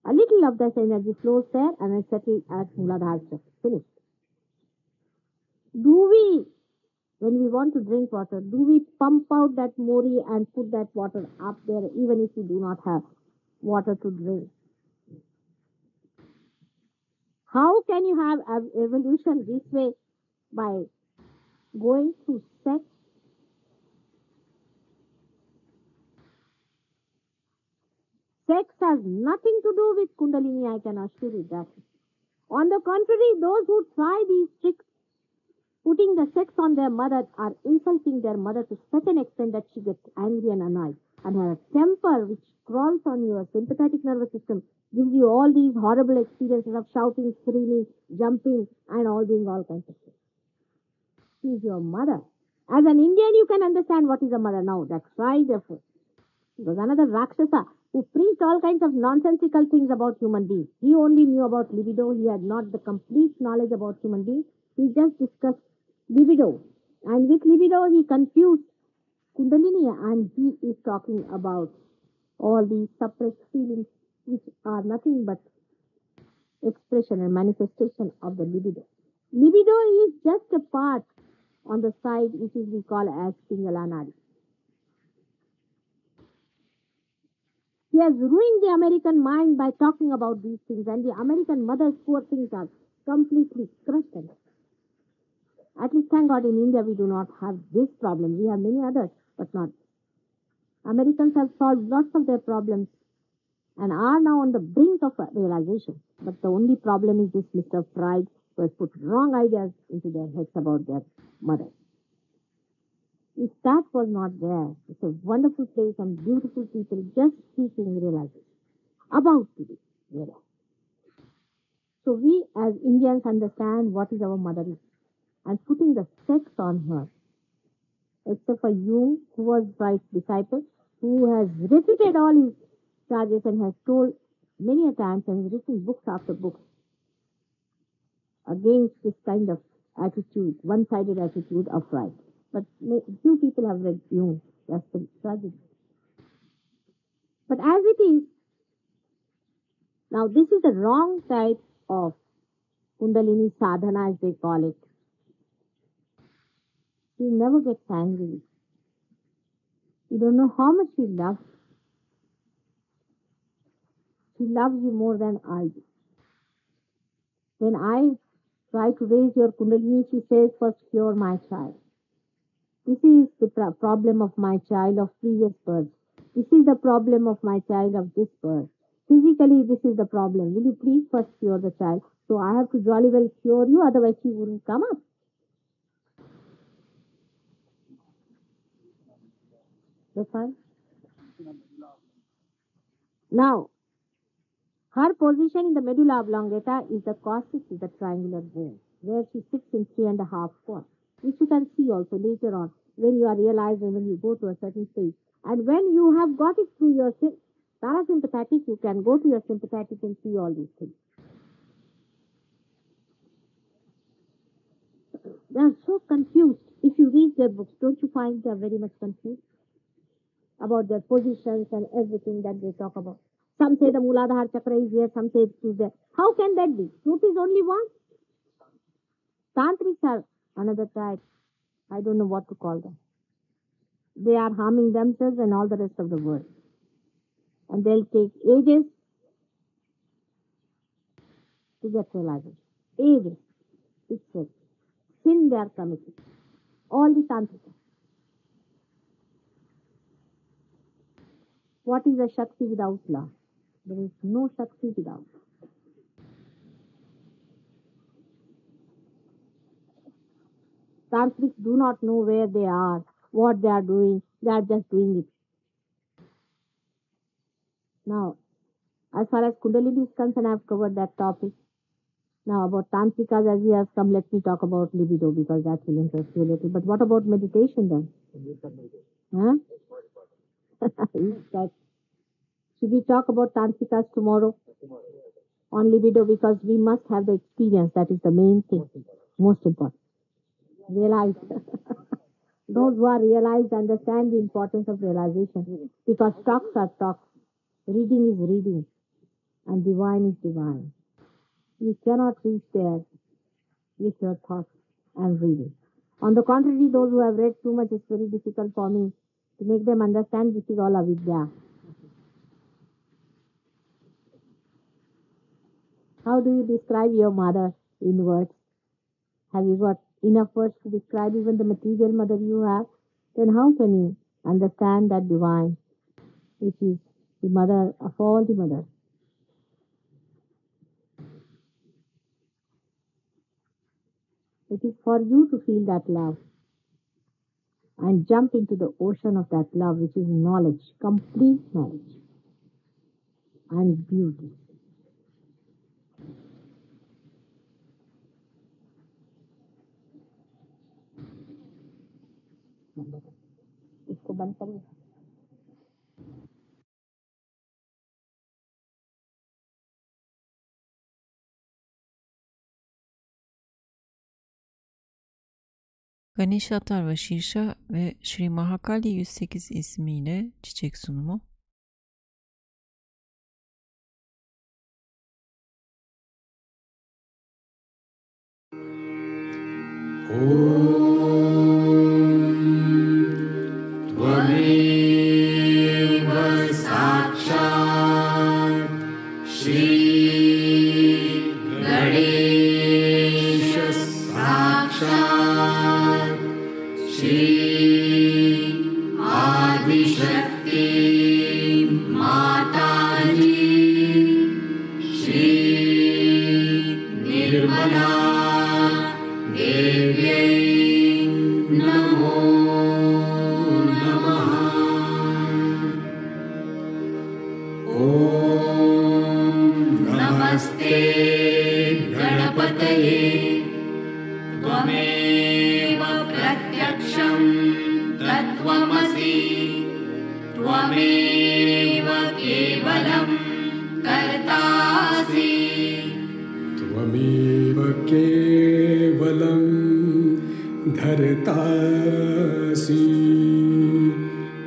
A little of that energy flows there and is settled at Mooladhara chakra. Finished. Do we, when we want to drink water, do we pump out that Mori and put that water up there even if we do not have water to drink? How can you have evolution this way by going through sex? Sex has nothing to do with Kundalini, I can assure you that. On the contrary, those who try these tricks, putting the sex on their mother, are insulting their mother to such an extent that she gets angry and annoyed. And her temper, which crawls on your sympathetic nervous system, gives you all these horrible experiences of shouting, screaming, jumping, and all doing all kinds of things. She is your mother. As an Indian, you can understand what is a mother now. That's why, therefore. There was another Rakshasa who preached all kinds of nonsensical things about human beings. He only knew about libido. He had not the complete knowledge about human beings. He just discussed libido. And with libido, he confused Kundalini, and he is talking about all these suppressed feelings which are nothing but expression and manifestation of the libido. Libido is just a part on the side which is we call as Pingala Nadi. He has ruined the American mind by talking about these things, and the American mothers, poor things, are completely crushed. At least, thank God, in India we do not have this problem. We have many others, but not. Americans have solved lots of their problems and are now on the brink of realization. But the only problem is this Mr. Pride, was put wrong ideas into their heads about their mother. If that was not there, it's a wonderful place and beautiful people just seeking realization, about to be realized. So we as Indians understand what is our mother is and putting the sex on her. Except for Jung, who was Christ's disciple, who has refuted all his charges and has told many a times and has written books after books against this kind of attitude, one-sided attitude of right. But few people have read Jung. That's the tragedy. But as it is, now this is the wrong type of Kundalini sadhana, as they call it. She never gets angry. You don't know how much she loves. She loves you more than I do. When I try to raise your Kundalini, she says, first cure my child. This is the problem of my child of previous birth. This is the problem of my child of this birth. Physically, this is the problem. Will you please first cure the child? So I have to jolly well cure you, otherwise she wouldn't come up. That's fine. Now, her position in the medulla oblongata is the coccyx, is the triangular bone, where she sits in 3.5 squats, which you can see also later on when you are realized and when you go to a certain stage. And when you have got it through your parasympathetic, you can go to your sympathetic and see all these things. They are so confused. If you read their books, don't you find they are very much confused about their positions and everything that they talk about? Some say the Mooladhara chakra is here, some say it is there. How can that be? Truth is only one. Tantrics are another type. I don't know what to call them. They are harming themselves and all the rest of the world. And they'll take ages to get realization. Ages. Itself. Sin they are committing. All the tantrics. What is a Shakti without love? There is no Shakti without love. Tantrics do not know where they are, what they are doing. They are just doing it. Now, as far as Kundalini is concerned, I have covered that topic. Now, about Tantrikas, as we have come, let me talk about libido, because that will interest you a little. But what about meditation then? Huh? Should we talk about Tantrikas tomorrow? On libido, because we must have the experience. That is the main thing. Most important. Realize. Those who are realized understand the importance of realization. Because talks are talks. Reading is reading. And divine is divine. You cannot reach there with your thoughts and reading. On the contrary, those who have read too much, it's very difficult for me to make them understand this is all avidya. How do you describe your mother in words? Have you got enough words to describe even the material mother you have? Then how can you understand that divine, which is the mother of all the mothers? It is for you to feel that love and jump into the ocean of that love, which is knowledge, complete knowledge and beauty. इसको बंद करिए. Ganesha Atharwa Sheersha ve Shri Mahakali 108 ismiyle çiçek sunumu. Shri Ganesha Shri Adishakti Mataji'nin Shri Nirmala देव्यै नमो नमः। ॐ नमस्ते गणपतये त्वमेव प्रत्यक्षं तत्त्वमसि त्वमेव केवलं कर्तासि त्वमेव केवलं धर्तासि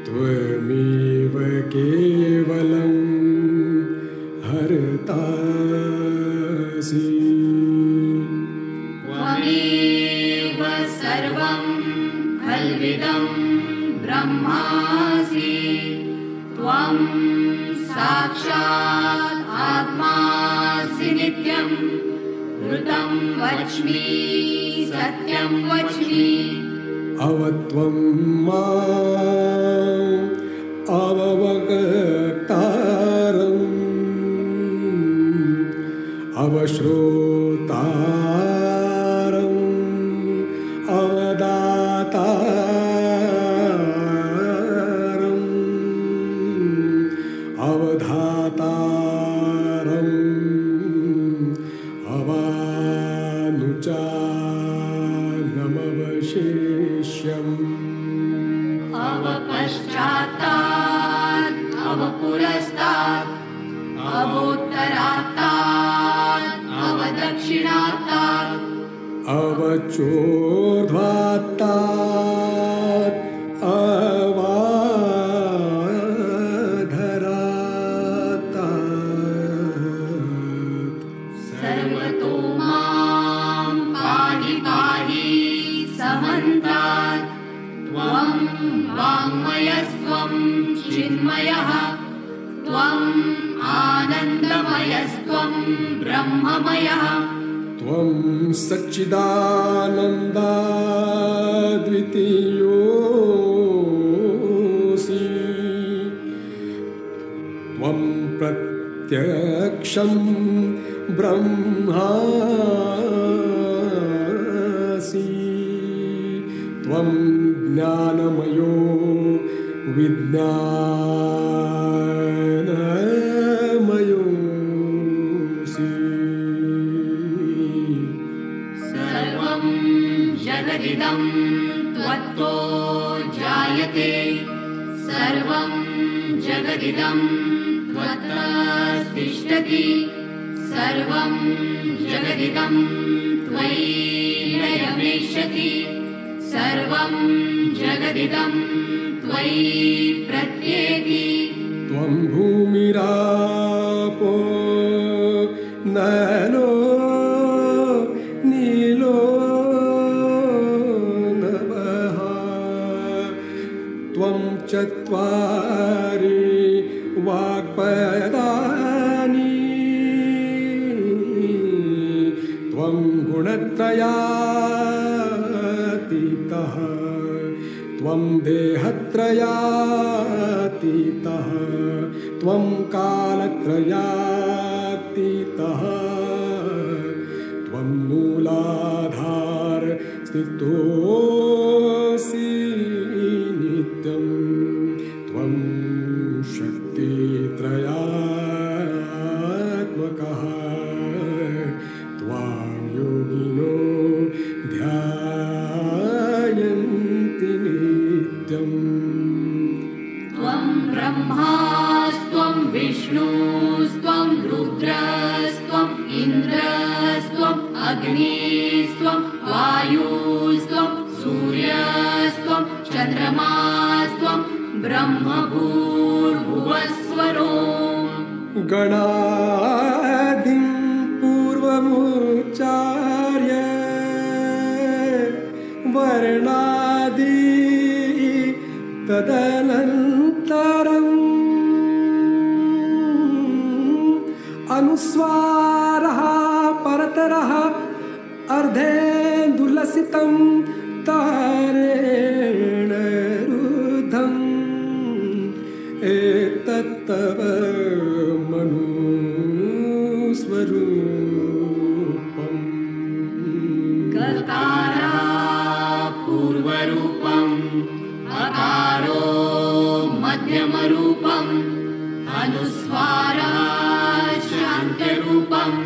त्वमेव केवलं हर्तासि त्वमेव सर्वं खल्विदं ब्रह्मासि त्वं साक्षात् आत्मासि नित्यं ऋतं वच्मि सत्यं वच्मि अवत्वं माम् अववक्तारम् अवश्रोतारम् अवदातारम् अवधातारम् अवानुचानमवशेष्यम् अवपश्चात्तात् अवपुरस्तात् अवोत्तरात्तात् अवदक्षिणात्तात् अवचोर्ध्वात्तात् अवाधरात्तात् सर्वतो मां पाहि पाहि समन्तात् त्वं वाङ्मयस्त्वं चिन्मयः त्वम् आनन्दमयस्त्वं ब्रह्ममयः त्वं सच्चिदानन्दाद्वितीयोऽसि त्वं प्रत्यक्षं ब्रह्मासि त्वं ज्ञानमयो विज्ञानमयोऽसि सर्वं जगदिदं त्वत्तो जायते सर्वं जगदिदं त्वत्तस्तिष्ठति सर्वं जगदिदं त्वयि लयमेष्यति सर्वं जगदिदं त्वयि प्रत्येति त्वं भूमिरापो नलो नीलो नभः त्वं चत्वारि वाक्पदानि त्वं गुणत्रयातीतः त्वं देहत्रयातीतः त्वं कालत्रयातीतः त्वं मूलाधार स्थितोऽसि नित्यं त्वं शक्तित्रयात्मकः त्वां योगिनो ध्यायन्ति नित्यम् त्वं ब्रह्मास्त्वं विष्णुस्त्वं रुद्रस्त्वम् इन्द्रस्त्वम् अग्निस्त्वं वायुस्त्वं सूर्यस्त्वं चन्द्रमास्त्वं ब्रह्मभूर्भुवस्वरो गणादिं पूर्वमुच्चार्य वर्णादि तदनन्तरम् अनुस्वारः परतरः अर्धेन्दुलसितं तारेण रुद्धम् एतत्तव मनुस्वरूपम् ककार अकारो मध्यमरूपम् अनुस्वारः शान्तरूपम्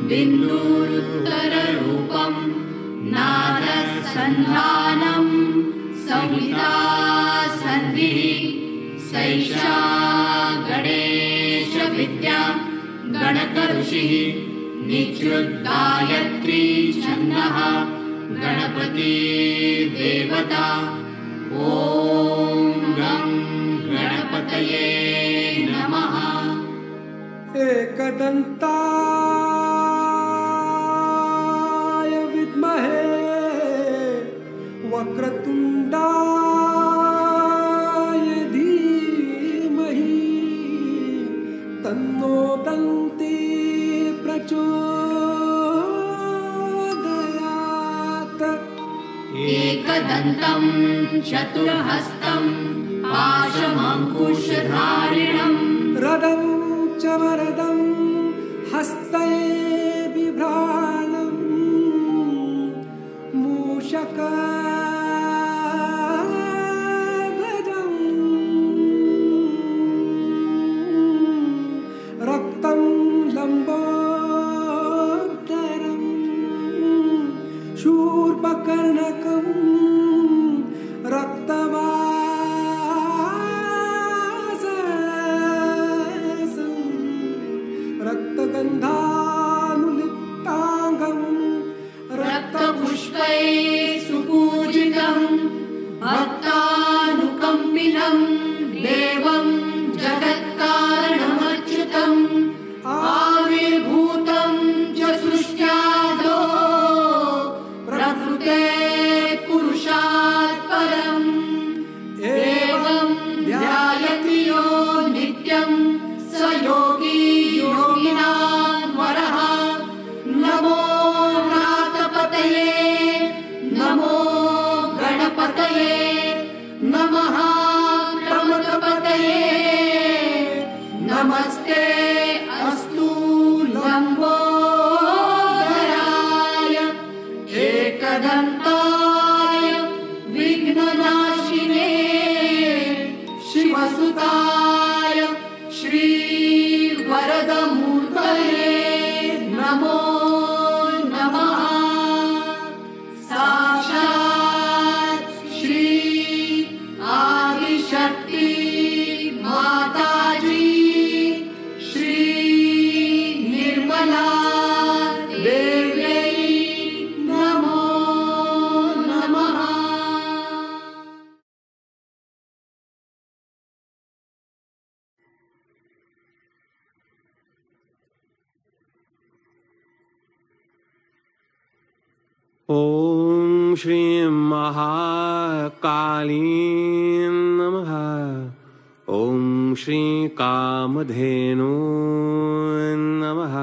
बिन्दुरुत्तररूपम् नादसन्धानम् संहिता सन्धिः सैषा गणेशविद्या गणकऋषिः निचृद्गायत्री छन्दः गणपति देवता ॐ गं गणपतये नमः। एकदन्ताय विद्महे वक्रतुण्डाय धीमहि तन्नो दन्ती प्रचोदयात्। एकदन्तं चतुर्हस्तं पाशमङ्कुशधारिणम् रदं च वरदं हस्तये बिभ्राणम् मूषकध्वजम् रक्तं लम्बोदरम् शूर्पकर्णकम् रक्तवाससं रक्तगन्धानुलिप्ताङ्गम् रक्तपुष्पैः सुपूजितं भक्तानुकम्पिनं देवं जगत्कारणमच्युतम् आविर्भूतं च सृष्ट्यादौ प्रकृते पुरुषात् परम् एवं ध्यायति यो नित्यं स योगी योगिनां वरः। नमो नाथपतये नमो गणपतये नमः प्रमथपतये नमस्ते अस्तु लम्बोदराय एकदन्ताय विघ्ननाशिने शिवसुताय श्रीवरदमूर्तये नमो नमः। साक्षात् श्री आदिशक्ति माताजी श्री निर्मला देव्यै नमो नमः। ॐ श्री महाकाली नमः। ॐ श्री कामधेनु नमः।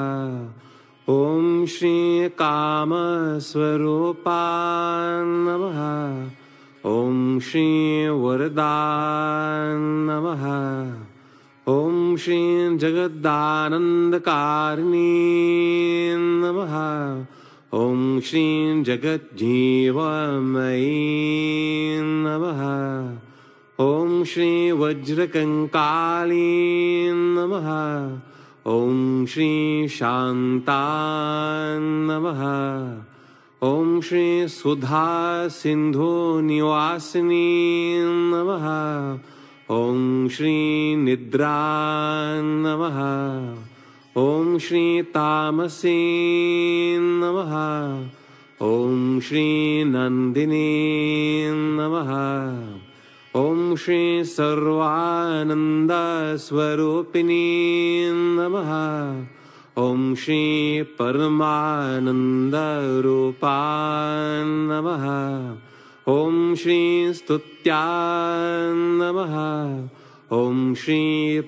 ॐ श्री कामस्वरूपा नमः। ॐ श्री वरदा नमः। ॐ श्री जगदानन्दकारिणी नमः। ॐ श्री जगज्जीवमयी नमः। ॐ श्री वज्रकङ्काली नमः। ॐ श्री शान्ता नमः। ॐ श्री सुधा सिन्धु निवासिनी नमः। ॐ श्री निद्रा नमः। ॐ श्री तामसी नमः। ॐ श्री नन्दिनी नमः। ॐ श्री सर्वानन्दस्वरूपिणी नमः। ॐ श्री परमानन्दरूपा नमः। ॐ श्री स्तुत्या नमः। ॐ श्री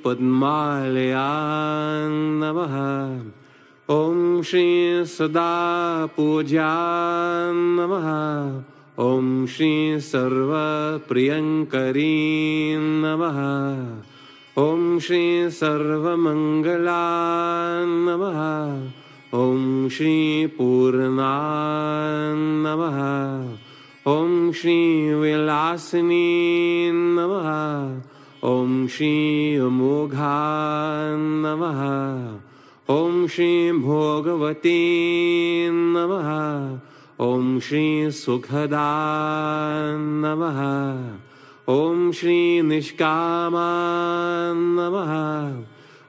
पद्मालया नमः। ॐ श्री सदा पूज्या नमः। ॐ श्री सर्वप्रियङ्करी नमः। ॐ श्री सर्वमङ्गला नमः। ॐ श्री पूर्णा नमः। ॐ Shri Vilasini Namaha. Om Shri Amogha Namaha. Om Shri Bhogavati Namaha. Om Shri Sukhada Namaha. Om Shri Nishkama Namaha.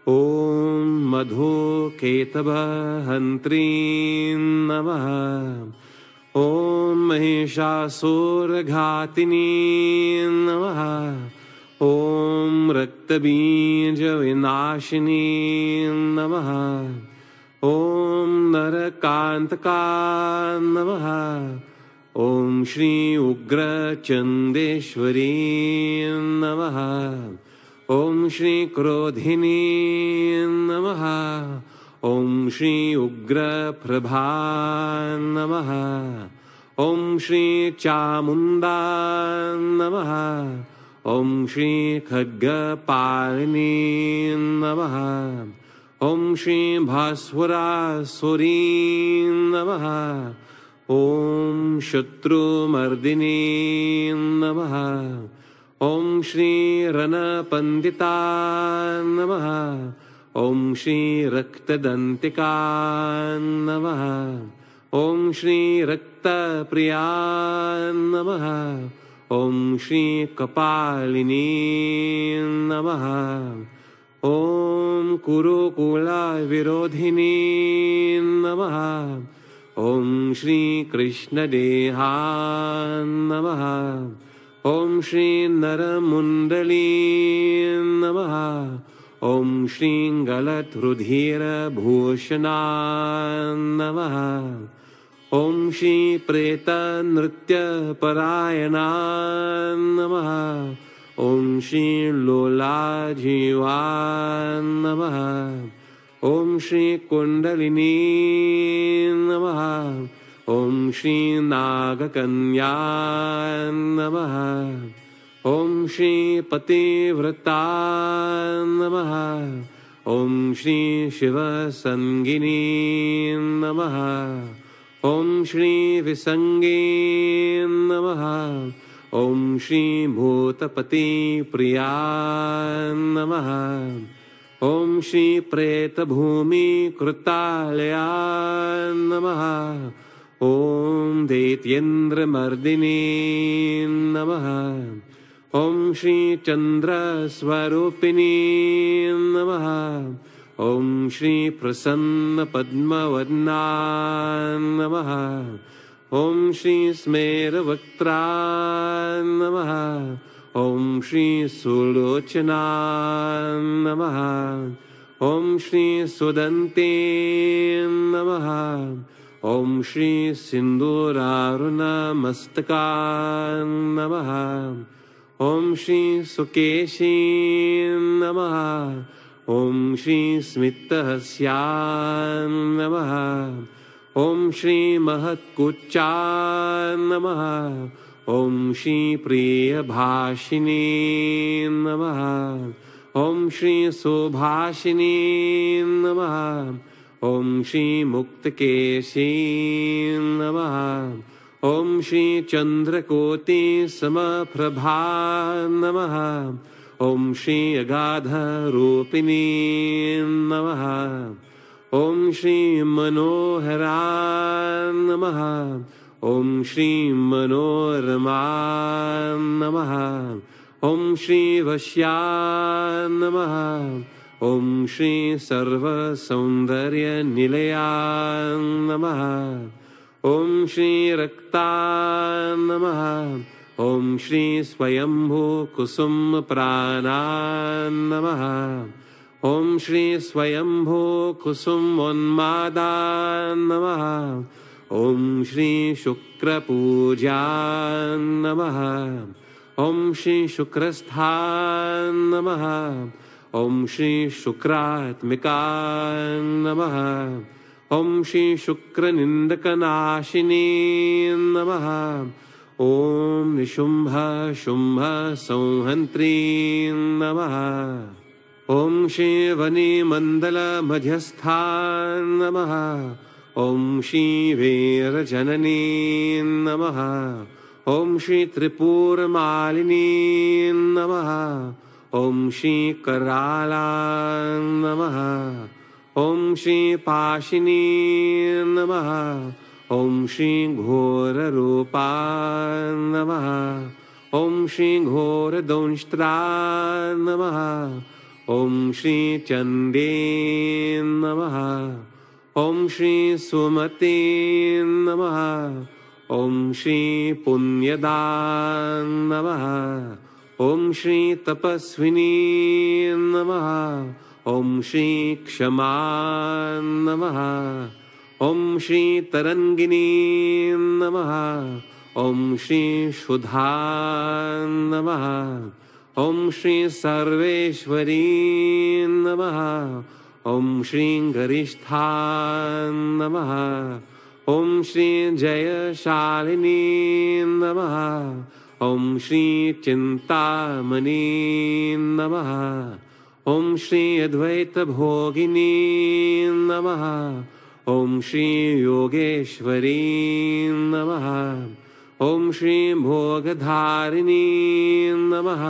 Om Madhu Ketava Hantri Namaha. Om Mahishasura Ghatini Namaha. Om Raktabija Vinashini Namaha. Om Narakantaka Namaha. Om Shri Ugra Chandeshwari Namaha. Om Shri Krodhini Namaha. Om Shri Ugra Prabha Namaha. Om Shri Chamunda Namaha. Om Shri Khadga Palini Namaha. Om Shri Bhaswara Suri Namaha. Om Shatru Mardini Namaha. Om Shri Rana Pandita Namaha. Om Shri Raktadantika Namaha. Om Shri Rakta Priya Namaha. Om Shri Kapalini Namaha. Om Kurukula Virodhini Namaha. Om Shri Krishna Deha Namaha. Om Shri Naramundali Namaha. Om Shri Galat Rudhira Bhushana Namaha. Om Shri Preta Nritya Parayana Namaha. Om Shri Lola Jiva Namaha. Om Shri Kundalini Namaha. Om Shri Nagakanya Namaha. Om Shri Pativrata Namaha. Om Shri Shiva Sangini Namaha. Om Shri Visangi Namaha. Om Shri Bhutapati Priya Namaha. Om Shri Preta Bhumi Krutalaya Namaha. Om Daityendra Mardini Namaha. Om Shri Chandra Swarupini Namaha. Om Shri Prasanna Padmavadna Namaha. Om Shri Smera Vaktra Namaha. Om Shri Sulochana Namaha. Om Shri Sudanti Namaha. Om Shri Sinduraruna Mastaka Namaha. Om Shri Sukeshi Namaha. Om Shri Smitahasya Namaha. Om Shri Mahatkucha Namaha. Om Shri Priya Bhashini Namaha. Om Shri Subhashini Namaha. Om Shri Muktakeshi Namaha. Om Shri Chandrakoti Samaprabha Namaha. Om Shri Agadha Rupini Namaha. Om Shri Manohara Namaha. Om Shri Manorama Namaha. Om Shri Vashya Namaha. Om Shri Sarva Saundarya Nilaya Namaha. Om Shri Rakta Namaha. Om Shri Swayambhu Kusum Prana Namaha. Om Shri Swayambhu Kusum Onmada Namaha. Om Shri Shukra Puja Namaha. Om Shri Shukrastha Namaha. Om Shri Shukratmika Namaha. Om Shri Shukra Nindakanashini Namaha. Om Nishumbha Shumbha Sauhantri Namaha. Om Shri Vani Mandala Madhyastha Namaha. Om Shri Vera Janani Namaha. ॐ श्री त्रिपुरमालिनी नमः। ॐ श्री कराला नमः। ॐ श्री पाशिनी नमः। ॐ श्री घोररूपा नमः। ॐ श्री घोरदंष्ट्रा नमः। ॐ श्री चण्डे नमः। ॐ श्री सुमते नमः। ॐ श्री पुण्यदा नमः। ॐ श्री तपस्विनी नमः। ॐ श्री क्षमा नमः। ॐ श्री तरंगिनी नमः। ॐ श्री शुद्धा नमः। ॐ श्री सर्वेश्वरी नमः। ॐ श्री गरिष्ठा नमः। ॐ श्री जयशालिनी नमः। ॐ श्री चिन्तामणि नमः। ॐ श्री अद्वैतभोगिनी नमः। ॐ श्री योगेश्वरी नमः। ॐ श्री भोगधारिणी नमः।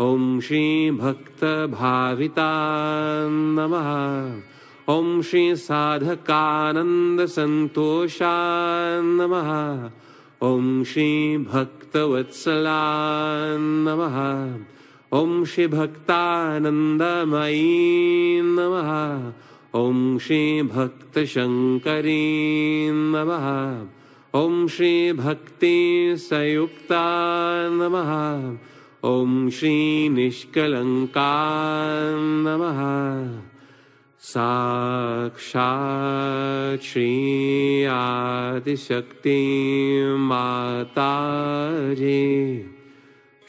ॐ श्री भक्तभाविता नमः। ॐ श्री साधकानंद संतोषा नमः। ॐ श्री भक्तवत्सला नमः। ॐ श्री भक्तानंदमयी नमः। ॐ श्री भक्तशंकरी नमः। ॐ श्री भक्ति संयुक्ता नमः। ॐ श्री निष्कलंका नमः। साक्षात् श्री आदिशक्ति माताजी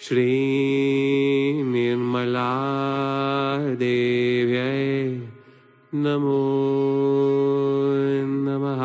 श्री निर्मला देव्यै नमो नमः।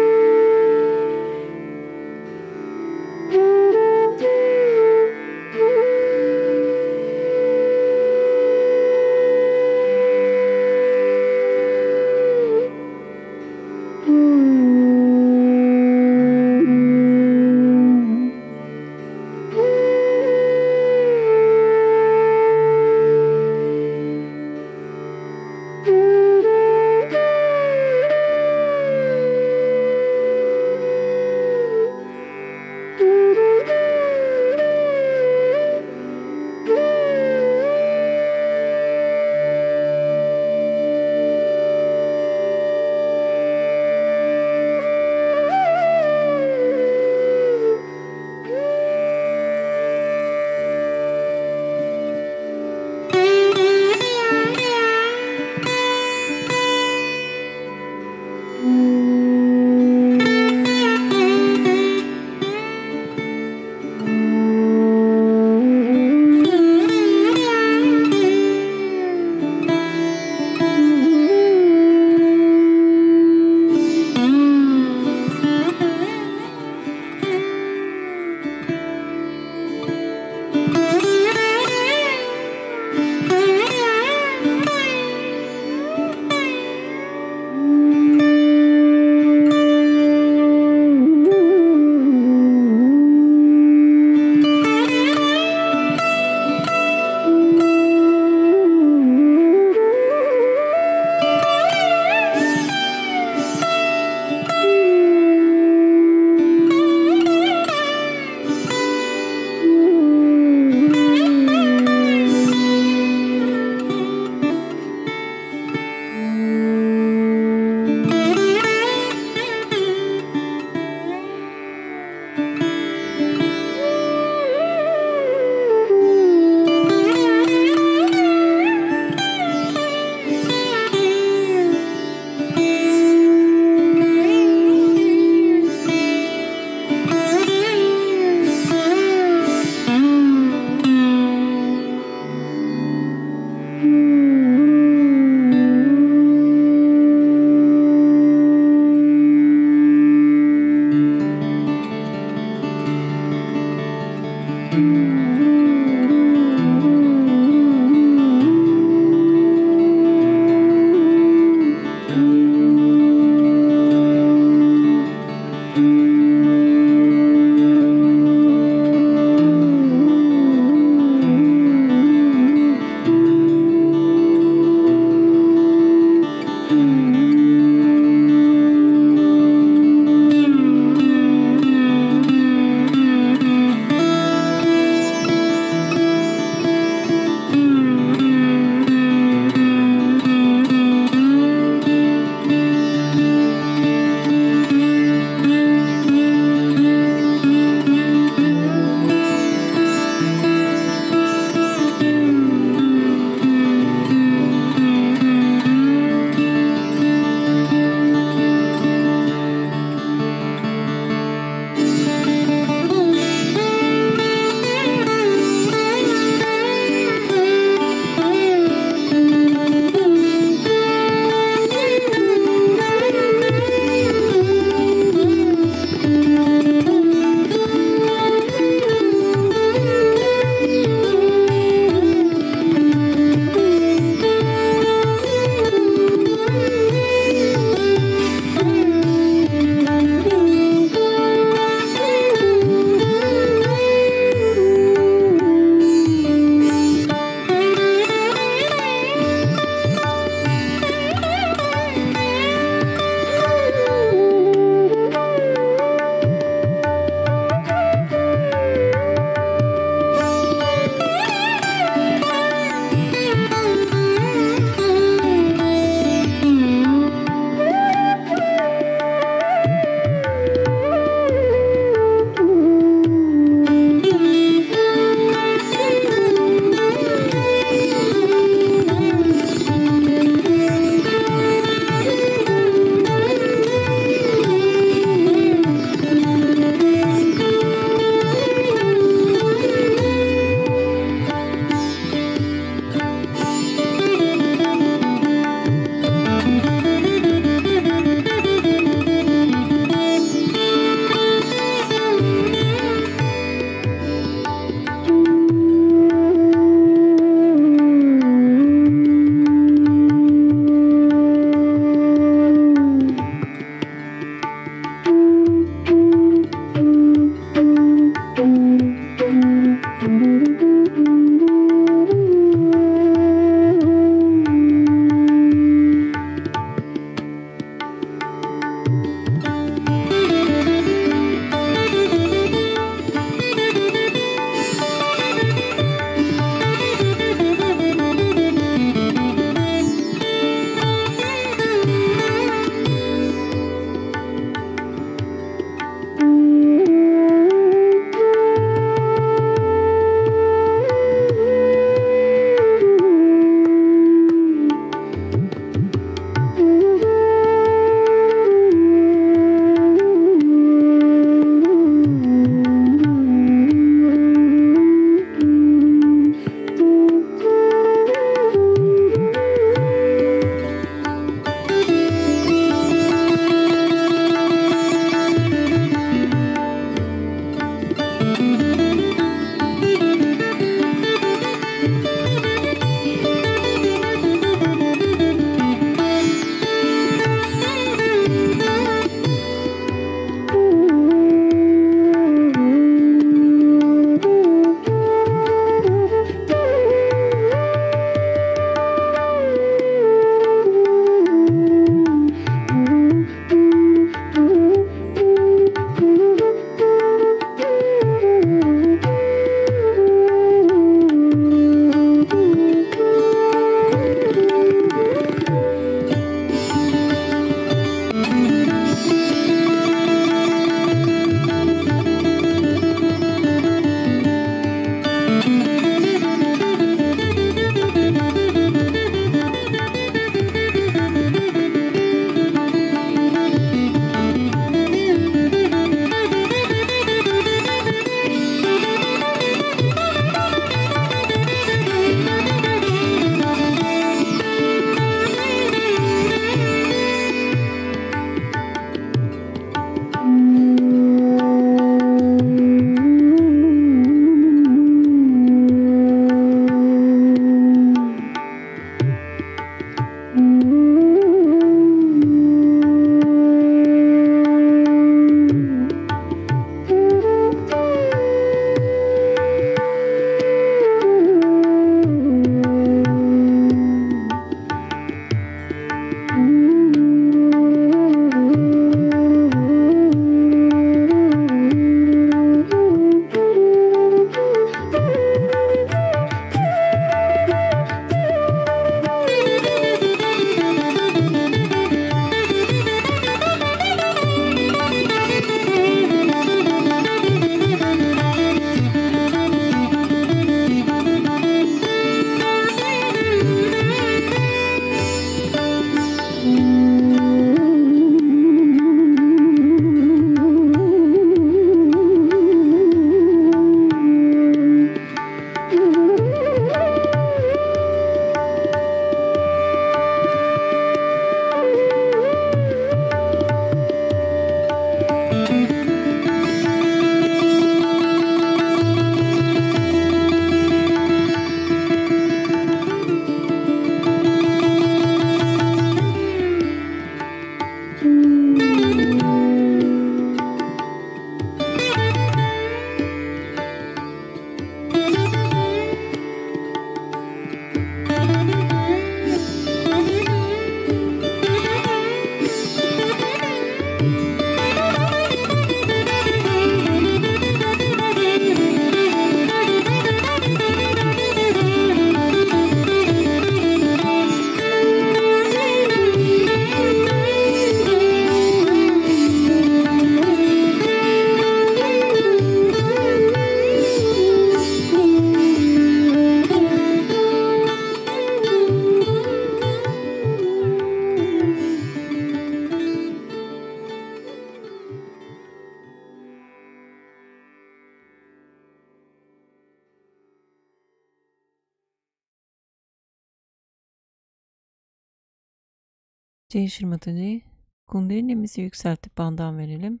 Shri Mataji, Kundalinimizi yükseltip bandan verelim.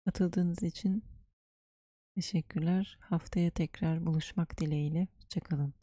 Katıldığınız için teşekkürler. Haftaya tekrar buluşmak dileğiyle. Hoşça kalın.